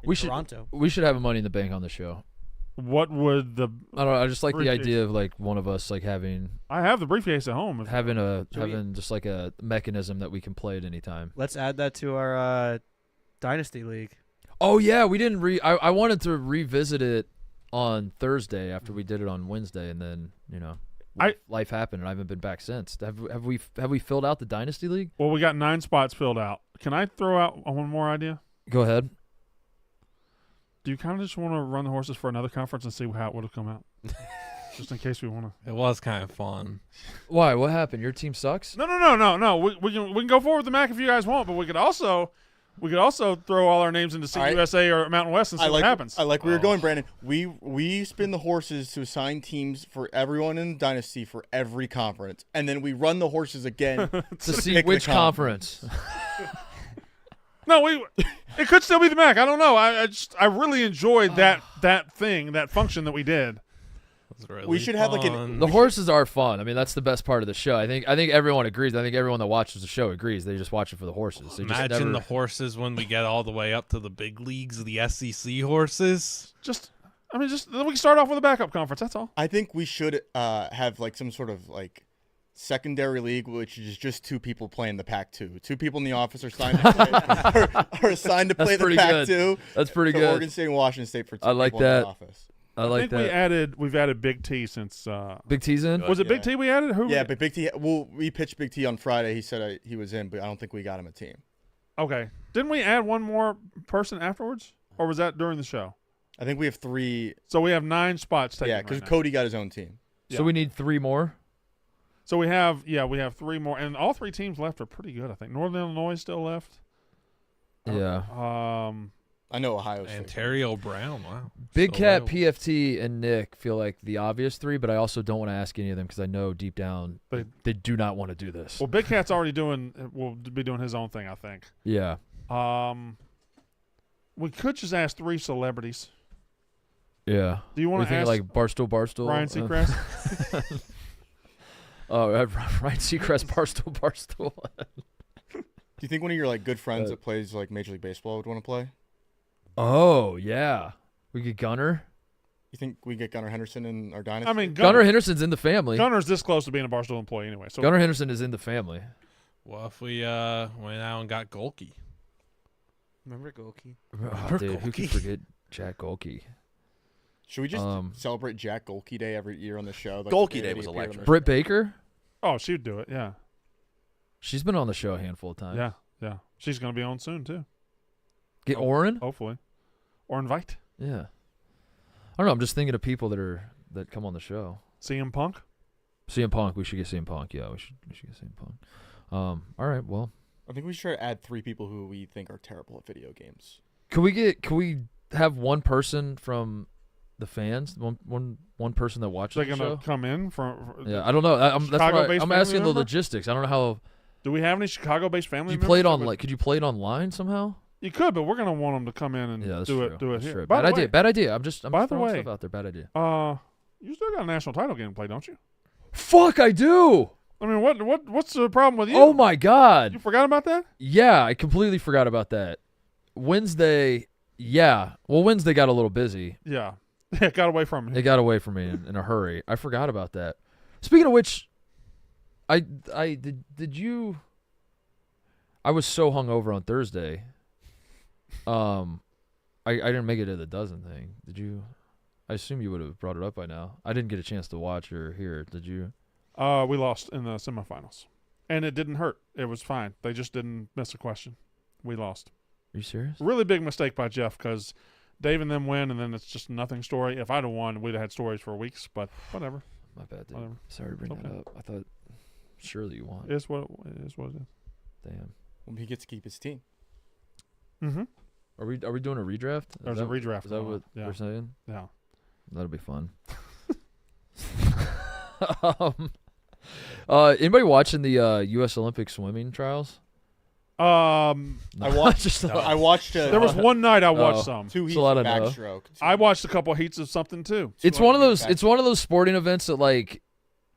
We should Toronto. have a Money in the Bank on the show. What would the I don't know. I just like the Briefcase. idea of like one of us like having I have the briefcase at home. having just like a mechanism that we can play at any time. Let's add that to our Dynasty League. Oh yeah, we didn't I wanted to revisit it on Thursday after we did it on Wednesday, and then life happened and I haven't been back since. Have we filled out the Dynasty League? Well, we got 9 spots filled out. Can I throw out one more idea? Go ahead. Do you kind of just want to run the horses for another conference and see how it would have come out? Just in case we want to. It was kind of fun. Why? What happened? Your team sucks? No. We can go forward with the MAC if you guys want, but we could also throw all our names into CUSA or Mountain West and see what happens. I like where you're going, Brandon. We spin the horses to assign teams for everyone in the dynasty for every conference, and then we run the horses again To see pick the which conference. No, it could still be the MAC. I don't know. I really enjoyed that function that we did. It was really We should have, like, an- fun. The horses are fun. I mean, that's the best part of the show. I think everyone agrees. I think everyone that watches the show agrees. They just watch it for the horses. They just Imagine never... the horses when we get all the way up to the big leagues, the SEC horses. Just I mean, just we can start off with a backup conference. That's all. I think we should have like some sort of like secondary league, which is just 2 people playing the Pac-2. 2 people in the office are signed to play, are assigned to play the pretty Pac-2. That's pretty So good. Oregon State and Washington State for 2 I like people in that. the office. I like think that. we've added Big T since. Big T's in? Was it Big Yeah. T we added? Who? Yeah, but Big T. Well, we pitched Big T on Friday. He said he was in, but I don't think we got him a team. Okay. Didn't we add one more person afterwards, or was that during the show? I think we have 3. So we have 9 spots taken. Yeah, because right now. Cody got his own team. So Yeah. we need 3 more? So we have 3 more, and all 3 teams left are pretty good. I think Northern Illinois is still left. Yeah. I know Ohio State. Ontario Brown. Wow. Big Still Cat, loyal. PFT, and Nick feel like the obvious 3, but I also don't want to ask any of them because I know deep down they do not want to do this. Well, Big Cat's already will be doing his own thing, I think. Yeah. We could just ask 3 celebrities. Yeah. Do you What want do to you ask think, like Barstool? Ryan Seacrest? Ryan Seacrest, Barstool. Do you think one of your like good friends that plays like Major League Baseball would want to play? Oh, yeah. We get Gunner. You think we get Gunnar Henderson in our dynasty? I mean, Gunnar Henderson's in the family. Gunner's this close to being a Barstool employee anyway. So Gunnar Henderson is in the family. Well, if we went out and got Golke. Remember Golke? Oh, dude, who can forget Jack Golke? Should we just celebrate Jack Golke Day every year on the show? Like Golke the Day he was appeared on electric. the Britt show? Baker? Oh, she'd do it. Yeah. She's been on the show a handful of times. Yeah. She's going to be on soon, too. Get Oren? Hopefully. Or invite. Yeah. I don't know. I'm just thinking of people that come on the show. CM Punk? CM Punk. We should get CM Punk. Yeah, we should get CM Punk. All right. Well, I think we should try to add 3 people who we think are terrible at video games. Can we have one person from the fans? One person that watches They're the going show? to come in from. Yeah, I don't know. That's why Chicago-based I'm asking family the member? logistics. I don't know how. Do we have any Chicago-based family You members? play it that on would- like? Could you play it online somehow? You could, but we're going to want them to come in and Yeah, that's do true. it. Do it That's here. true. By Bad the idea. way, Bad idea. I'm just. by the throwing way, stuff out there. Bad idea. you still got a national title game to play, don't you? Fuck, I do. I mean, what's the problem with you? Oh my god. You forgot about that? Yeah, I completely forgot about that. Wednesday. Yeah. Well, Wednesday got a little busy. Yeah. It got away from me. It got away from me in a hurry. I forgot about that. Speaking of which, I did you? I was so hungover on Thursday. I didn't make it to the dozen thing. Did you? I assume you would have brought it up by now. I didn't get a chance to watch or hear it. Did you? We lost in the semifinals, and it didn't hurt. It was fine. They just didn't miss a question. We lost. Are you serious? Really big mistake by Jeff because Dave and them win, and then it's just a nothing story. If I'd have won, we'd have had stories for weeks. But whatever. My bad, dude. Whatever. Sorry to bring that Okay. up. I thought surely you won. It is what it is. What it is. Damn. Well, he gets to keep his team. Mm-hmm. Are we doing a redraft? There's a redraft Is that going what on. Yeah. we're saying? Yeah. That'll be fun. Anybody watching the U.S. Olympic swimming trials? I watched. Just I watched. There was one night I watched Oh. some. 2 It's heats a lot of of no. backstroke. I watched a couple heats of something too. It's one of 200 those. It's one of those sporting events that like,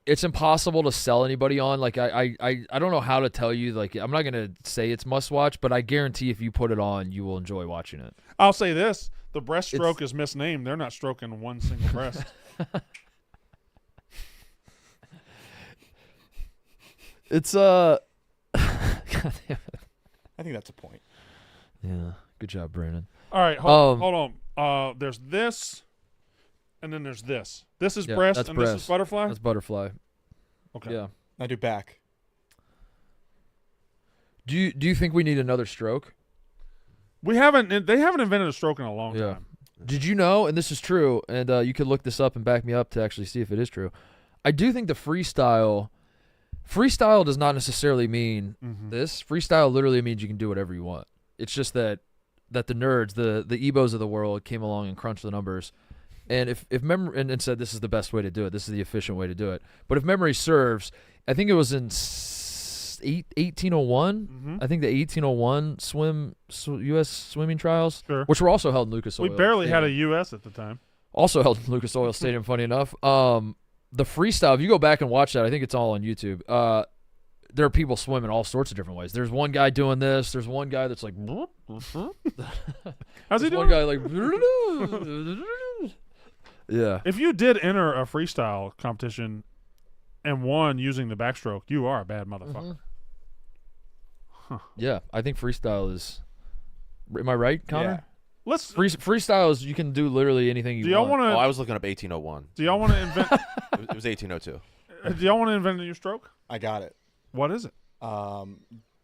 it's impossible to sell anybody on. Like I don't know how to tell you. Like I'm not gonna say it's must watch, but I guarantee if you put it on, you will enjoy watching it. I'll say this: the breaststroke is misnamed. They're not stroking one single breast. It's God damn it. I think that's a point. Yeah. Good job, Brandon. All right, hold on. There's this, and then there's this. This is Yeah, breast, that's and this is breast. butterfly. That's butterfly. Okay. Yeah. I do back. Do you think we need another stroke? They haven't invented a stroke in a long Yeah. time. Did you know, and this is true, and you could look this up and back me up to actually see if it is true. I do think the freestyle does not necessarily mean this. Freestyle literally means you can do whatever you want. It's just that the nerds, the Ebos of the world came along and crunched the numbers. And if memory and said this is the best way to do it, this is the efficient way to do it. But if memory serves, I think it was in 1801. I think the 1801 U.S. swimming trials, Sure. which were also held in Lucas Oil. We barely had a Stadium. U.S. at the time. Also held in Lucas Oil Stadium. Funny enough, the freestyle. If you go back and watch that, I think it's all on YouTube. There are people swimming all sorts of different ways. There's one guy doing this. There's one guy that's like. How's he There's doing? one guy like. Yeah. If you did enter a freestyle competition and won using the backstroke, you are a bad motherfucker. Yeah, I think freestyle is. Am I right, Connor? Yeah. Let's. Freestyle is you can do literally anything you Do y'all want. want Oh, I to? was looking up 1801. Do y'all want to invent? It was 1802. Do y'all want to invent a new stroke? I got it. What is it?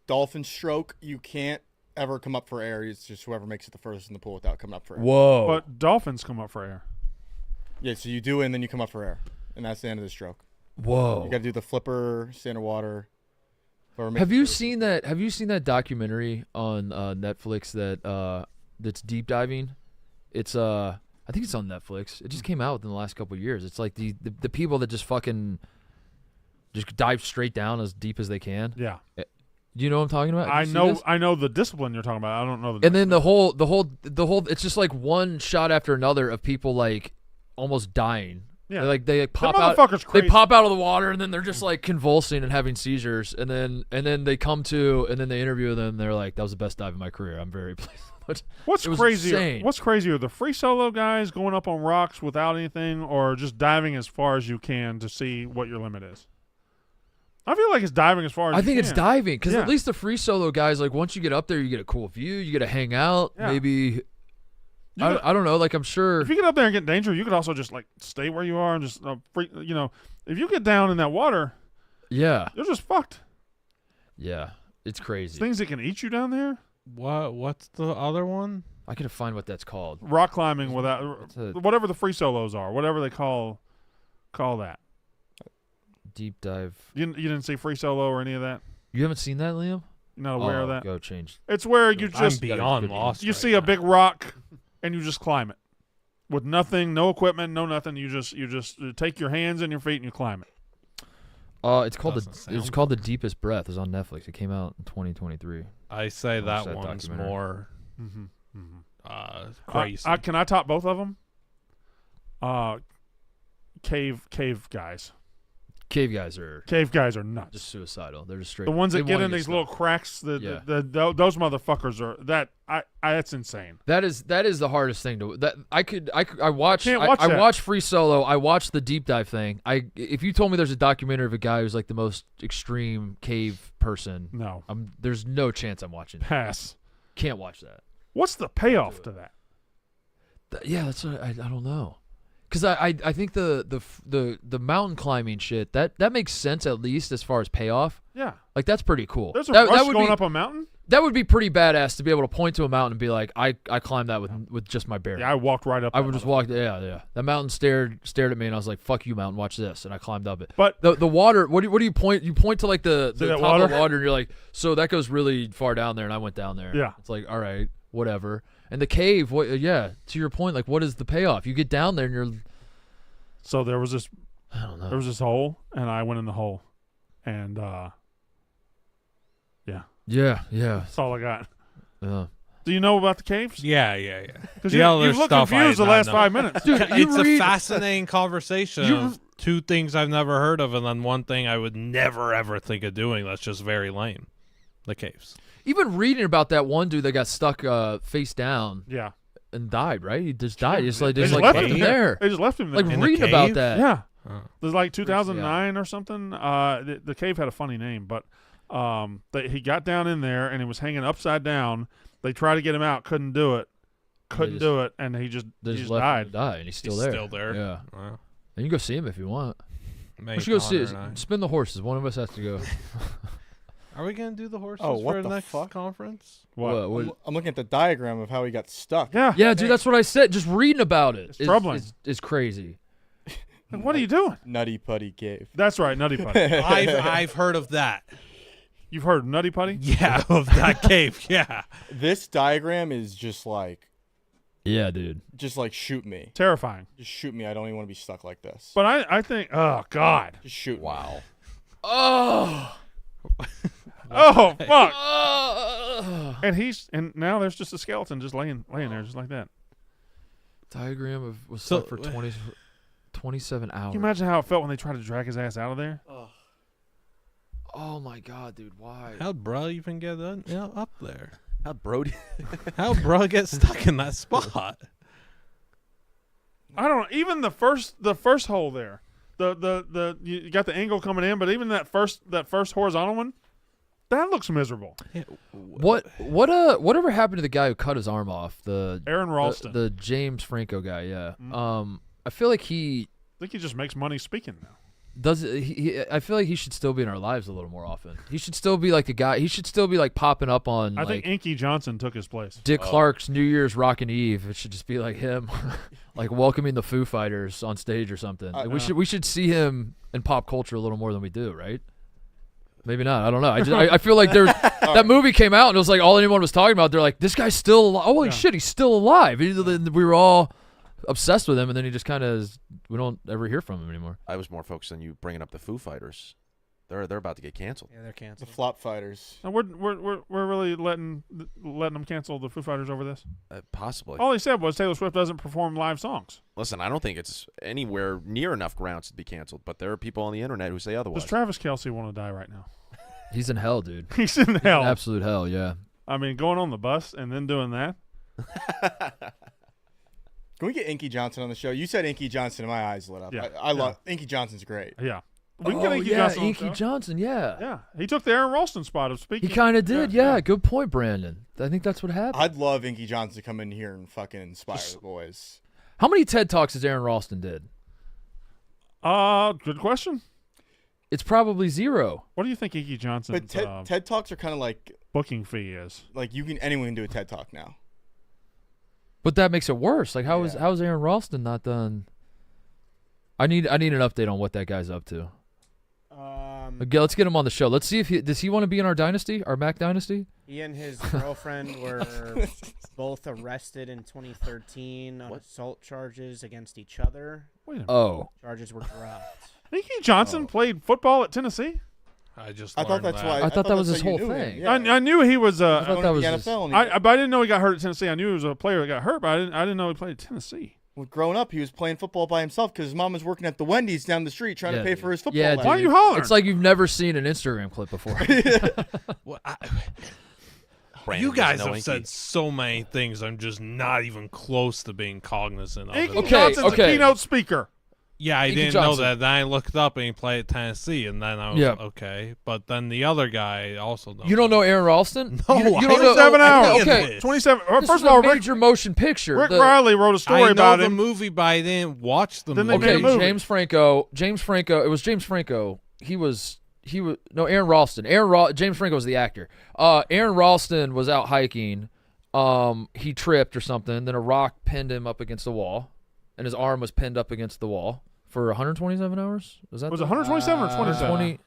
Dolphin stroke. You can't ever come up for air. It's just whoever makes it the furthest in the pool without coming up for air. Whoa. But dolphins come up for air. Yeah, so you do it and then you come up for air, and that's the end of the stroke. Whoa. You got to do the flipper, stay underwater. Have you seen that? Have you seen that documentary on Netflix that's deep diving? It's I think it's on Netflix. It just came out within the last couple of years. It's like the people that just fucking just dive straight down as deep as they can. Yeah, Do you know what I'm talking about? Have I you seen know. this? I know the discipline you're talking about. I don't know the. And then the whole it's just like one shot after another of people like almost dying. Yeah. They pop That out. motherfucker's crazy. They pop out of the water and then they're just like convulsing and having seizures. And then they come to and then they interview them. And they're like, "That was the best dive of my career. I'm very pleased." What's it was crazier? insane. What's crazier, the free solo guys going up on rocks without anything, or just diving as far as you can to see what your limit is? I feel like it's diving as far as I think it's diving because Yeah. at least the free solo guys, like once you get up there, you get a cool view. You get to hang out. Yeah. Maybe You could- I don't know. Like I'm sure. If you get up there and get in danger, you could also just like stay where you are and just if you get down in that water, Yeah. you're just fucked. Yeah. It's crazy. Things that can eat you down there. What's the other one? I gotta find what that's called. Rock climbing without It's a whatever the free solos are, whatever they call that. deep dive. You didn't see free solo or any of that. You haven't seen that, Liam? You're not aware of that. Go change. It's where you I'm just beyond good lost. you right see a now. big rock and you just climb it with nothing, no equipment, no nothing. You just take your hands and your feet and you climb it. It's called Doesn't it's sound called The Deepest Breath. It's on Netflix. It came out in 2023. I say Watch that that one's documentary. more Mm-hmm. crazy. Can I top both of them? Cave guys. Cave guys are Cave guys are nuts. just suicidal. They're just straight. The ones they that get wanna in these stuck. little cracks, those motherfuckers are that's insane. That is the hardest thing to that I watch. Can't watch I that. watch free solo. I watch the deep dive thing. If you told me there's a documentary of a guy who's like the most extreme cave person, No, there's no chance I'm watching that. pass. Can't watch that. What's the payoff to that? Yeah, that's what I don't know. Because I think the mountain climbing shit that makes sense at least as far as payoff. Yeah, Like that's pretty cool. there's a that, rush that would going be, up a mountain. That would be pretty badass to be able to point to a mountain and be like, I climbed that with just my bare. Yeah, I walked right up. I that would just motherfucker. walk. Yeah. That mountain stared at me, and I was like, "Fuck you, mountain! Watch this!" And I climbed up it. But The water. What do you point? You point to like the See that top of water? the water, and you're like, "So that goes really far down there," and I went down there. Yeah. It's like, all right, whatever. And the cave. Yeah. To your point, like, what is the payoff? You get down there, and you're. so there was this I don't know. there was this hole, and I went in the hole, and Yeah. that's all I got. Yeah. Do you know about the caves? yeah. Because The other you've looked stuff I confused the did not last know. 5 minutes. Dude, It's you a read- fascinating conversation. You- Of two things I've never heard of, and then one thing I would never ever think of doing. That's just very lame. The caves. Even reading about that one dude that got stuck face down Yeah, and died. Right? He just died. Just they left left him him there. They just left him there. Like In the reading about cave? that. Yeah. Oh. There's like 2009 or something. The cave had a funny name, but he got down in there and he was hanging upside down. They tried to get him out, couldn't do it, and he just They just died. left him to die, and he's still He's there. still there. Yeah. Wow. And you can go see him if you want. Maybe We should go see Connor it. and Spin the horses. One of us has to go. I. Are we gonna do the horses Oh, what for the the next fuck? conference? What? I'm looking at the diagram of how he got stuck. Yeah. Yeah, dude, that's what I said. Just reading about it. It's troubling. It's crazy. Like, what are you doing? Nutty Putty Cave. That's right, Nutty Putty. I've heard of that. You've heard of Nutty Putty? Yeah, of that cave. Yeah. This diagram is just like shoot me. Terrifying. Just shoot me. I don't even want to be stuck like this. But I think, oh God, Just shoot. Wow. Oh. oh fuck. Oh. And now there's just a skeleton just laying there just like that. Diagram of was So- stuck for 27 hours. Can you imagine how it felt when they tried to drag his ass out of there? Oh my god, dude, why? How'd bruh even get up there? How Brody? How'd bruh get stuck in that spot? I don't know. Even the first hole there, the you got the angle coming in, but even that first horizontal one, that looks miserable. Whatever happened to the guy who cut his arm off? Aaron Ralston. The James Franco guy. Yeah. I feel like I think he just makes money speaking now. I feel like he should still be in our lives a little more often. He should still be like a guy. He should still be like popping up on. I think Inky Johnson took his place. Dick Clark's New Year's Rockin' Eve. It should just be like him, like welcoming the Foo Fighters on stage or something. We should see him in pop culture a little more than we do, right? Maybe not. I don't know. I feel like there's that movie came out and it was like all anyone was talking about. They're like, this guy's still alive. Holy shit, he's still alive. We were all obsessed with him, and then he just kind of we don't ever hear from him anymore. I was more focused on you bringing up the Foo Fighters. They're about to get canceled. Yeah, they're The canceled. Flop Fighters. And we're really letting them cancel the Foo Fighters over this. Possibly. All he said was Taylor Swift doesn't perform live songs. Listen, I don't think it's anywhere near enough grounds to be canceled, but there are people on the internet who say otherwise. Does Travis Kelce want to die right now? He's in hell, dude. He's in hell. Absolute hell, yeah. I mean, going on the bus and then doing that. Can we get Inky Johnson on the show? You said Inky Johnson, and my eyes lit up. Yeah. I love Inky Johnson's great. Yeah. We can get Inky Johnson on the show. Johnson, yeah. Yeah. He took the Aaron Ralston spot of speaking. He kind of did, yeah. Good point, Brandon. I think that's what happened. I'd love Inky Johnson to come in here and fucking inspire the boys. How many TED Talks has Aaron Ralston did? Good question. It's probably 0. What do you think Inky Johnson's But TED Talks are kind of like booking fee is? like anyone can do a TED Talk now. But that makes it worse. Like, how is Aaron Ralston not done? I need an update on what that guy's up to. Okay, let's get him on the show. Let's see if does he want to be in our dynasty, our Mac dynasty? He and his girlfriend were both arrested in 2013 on assault charges against each other. Wait a minute. Oh, Charges were dropped. Inky Johnson played football at Tennessee? I thought that's why. I thought that was that's his how you whole knew him. thing. Yeah. I knew he was. I thought that was the his- NFL. And But I didn't know he got hurt at Tennessee. I knew he was a player that got hurt, but I didn't know he played at Tennessee. well, growing up, he was playing football by himself because his mom was working at the Wendy's down the street trying to Yeah, pay dude. for his football. Yeah, lessons. Why are you hollering? it's like you've never seen an Instagram clip before. Brandon You guys doesn't know have said so many things I'm just not even close to being cognizant of. Inky it. Okay, Johnson's okay. a keynote speaker. Yeah, I Inky didn't Johnson. know that. Then I looked up and he played at Tennessee, and then I was Yeah. okay. But then the other guy also You don't know Aaron Ralston? No, you I don't don't know. 27 hours. Okay, 27. this First is of all, a major motion picture. Rick The- Aaron wrote a story I know about the him. movie, but I didn't watch the Then they movie. made a Okay, movie. James Franco. It was James Franco. He was Aaron Ralston. James Franco was the actor. Aaron Ralston was out hiking. He tripped or something. Then a rock pinned him up against the wall, and his arm was pinned up against the wall for 127 hours. Was that Was it 127 or 27? 20?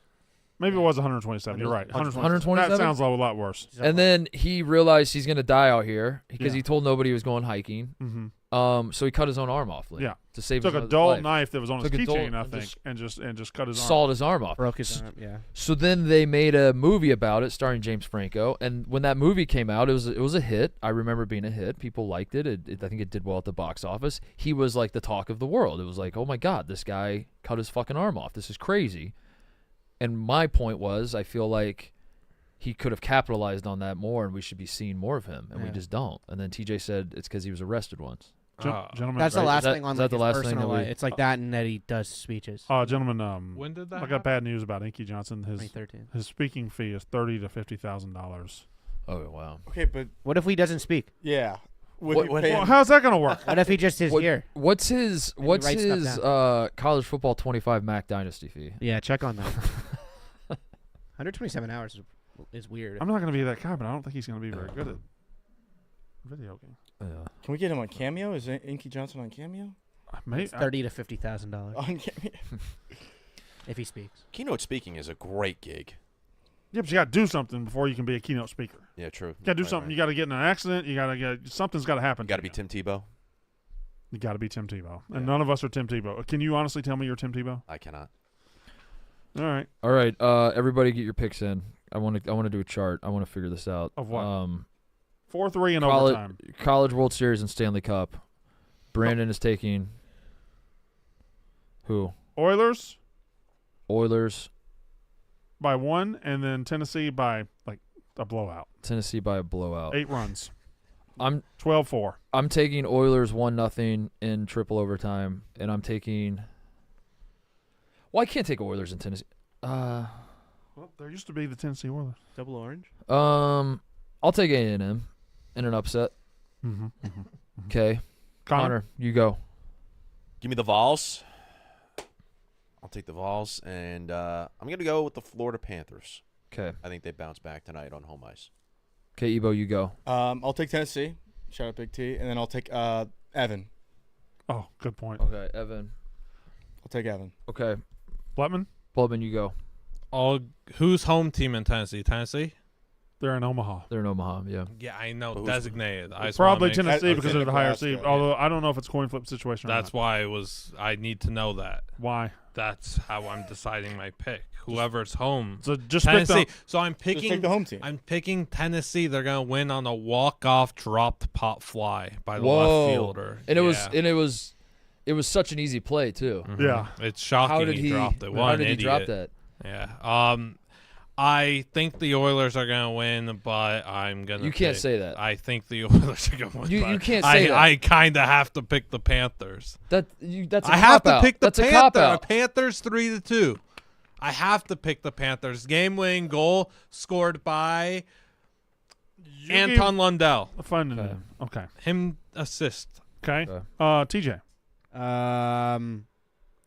Maybe it was 127. You're right. 127? That sounds a lot worse. And then he realized he's gonna die out here because he told nobody he was going hiking. Mm-hmm. So he cut his own arm off. Yeah. To save Took a his dull life. knife that was on his Took a dull- keychain, I and think, just and just cut his arm. Sawed his arm off. Broke his arm, yeah. So then they made a movie about it starring James Franco, and when that movie came out, it was a hit. I remember being a hit. People liked it. I think it did well at the box office. He was like the talk of the world. It was like, oh my God, this guy cut his fucking arm off. This is crazy. And my point was, I feel like he could have capitalized on that more, and we should be seeing more of him, and we Yeah. just don't. And then TJ said it's because he was arrested once. Gentlemen, That's Right. the last Is that- thing on is that like, the his last thing personal that we- life. It's like that and that he does speeches. gentlemen, When did that I got happen? bad news about Inky Johnson. 2013. His speaking fee is $30,000 to $50,000. Oh wow. Okay, but What if he doesn't speak? yeah. Would What- you what- pay Well, him- how's that going to work? What if he just is here? What's his And he writes stuff college football 25 Mac Dynasty fee? Yeah, check on that. 127 hours is weird. I'm not going to be that guy, but I don't think he's going to be very good at video game. Yeah. Can we get him on Cameo? Is Inky Johnson on Cameo? Maybe, It's $30,000 to $50,000 On Cameo. if he speaks. Keynote speaking is a great gig. yeah, but you got to do something before you can be a keynote speaker. Yeah, true. You got to do something. You got to get in an accident. You got to get something's got to happen. You got to to be Tim Tebow. You got to be Tim Tebow, Yeah. and none of us are Tim Tebow. Can you honestly tell me you're Tim Tebow? I cannot. All right. All right, everybody, get your picks in. I want to do a chart. I want to figure this out. Of what? 4-3 in college, overtime. College World Series and Stanley Cup. Brandon is taking who? Oilers Oilers, by 1, and then Tennessee by like a blowout. Tennessee by a blowout. 8 runs. I'm 12-4. I'm taking Oilers 1-0 in triple overtime, and I'm taking. Well, I can't take Oilers in Tennessee. Well, there used to be the Tennessee Oilers. Double orange. I'll take A&M in an upset. Mm-hmm. Okay, Connor? you go. Give me the Vols. I'll take the Vols, and I'm going to go with the Florida Panthers. Okay. I think they bounce back tonight on home ice. Okay, Ebo, you go. I'll take Tennessee. Shout out Big T. And then I'll take Evan. Oh, good point. Okay, Evan. I'll take Evan. Okay, Blattman? Blubman, you go. Who's home team in Tennessee? Tennessee? They're in Omaha. They're in Omaha, yeah. Yeah, I know. Who's- Designated. I just Probably wanna make- Tennessee That's because in they're the higher Nebraska, seed. yeah. Although I don't know if it's a coin flip situation or That's not. why I need to know that. Why? That's how I'm deciding my pick. Whoever's home. So just pick Tennessee. the, So I'm Just take picking the home team. I'm picking Tennessee. They're gonna win on a walk-off dropped pop fly by the Whoa. left fielder. And Yeah. it was such an easy play too. Mhm. Yeah. It's shocking How did he dropped it. What How an did he idiot. drop that? Yeah. I think the Oilers are gonna win, but I'm gonna. You can't pick- say that. I think the Oilers are gonna win. You but can't say that. I kind of have to pick the Panthers. That's a I have to cop-out. pick the That's a cop Panthers. out. Panthers 3-2. I have to pick the Panthers. Game-winning goal scored by Anton Lundell. Fun. Okay. Okay. Him assist. Okay. Okay. TJ.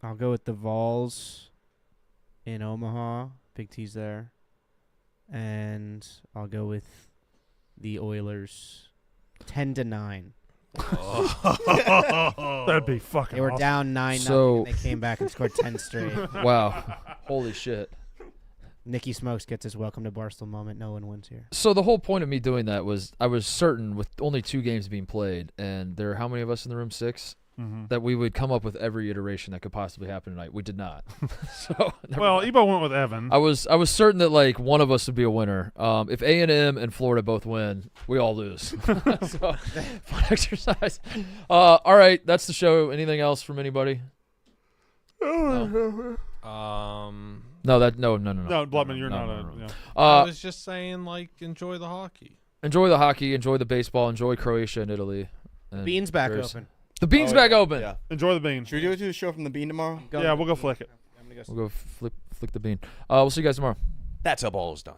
I'll go with the Vols in Omaha. Big T's there. And I'll go with the Oilers 10-9. That'd be fucking They were awesome. down 9-0 So- and they came back and scored 10 straight. Wow. Holy shit. Nicky Smokes gets his welcome to Barstool moment. No one wins here. So the whole point of me doing that was I was certain with only 2 games being played, and there are how many of us in the room? 6? Mhm. That we would come up with every iteration that could possibly happen tonight. We did not. So never Well, mind. Ebo went with Evan. I was certain that like one of us would be a winner. If A&M and Florida both win, we all lose. So fun exercise. All right, that's the show. Anything else from anybody? No, No, no. Blattman, you're No, not no, a. no. Yeah. I was just saying, like, enjoy the hockey. Enjoy the hockey. Enjoy the baseball. Enjoy Croatia and Italy. And Beans back there's- open. The bean's Oh, back yeah. open. Yeah. Enjoy the beans. Should we do a show from the Bean tomorrow? Yeah, we'll go flick it. I'm gonna go We'll go flick the bean. We'll see you guys tomorrow. That's how ball is done.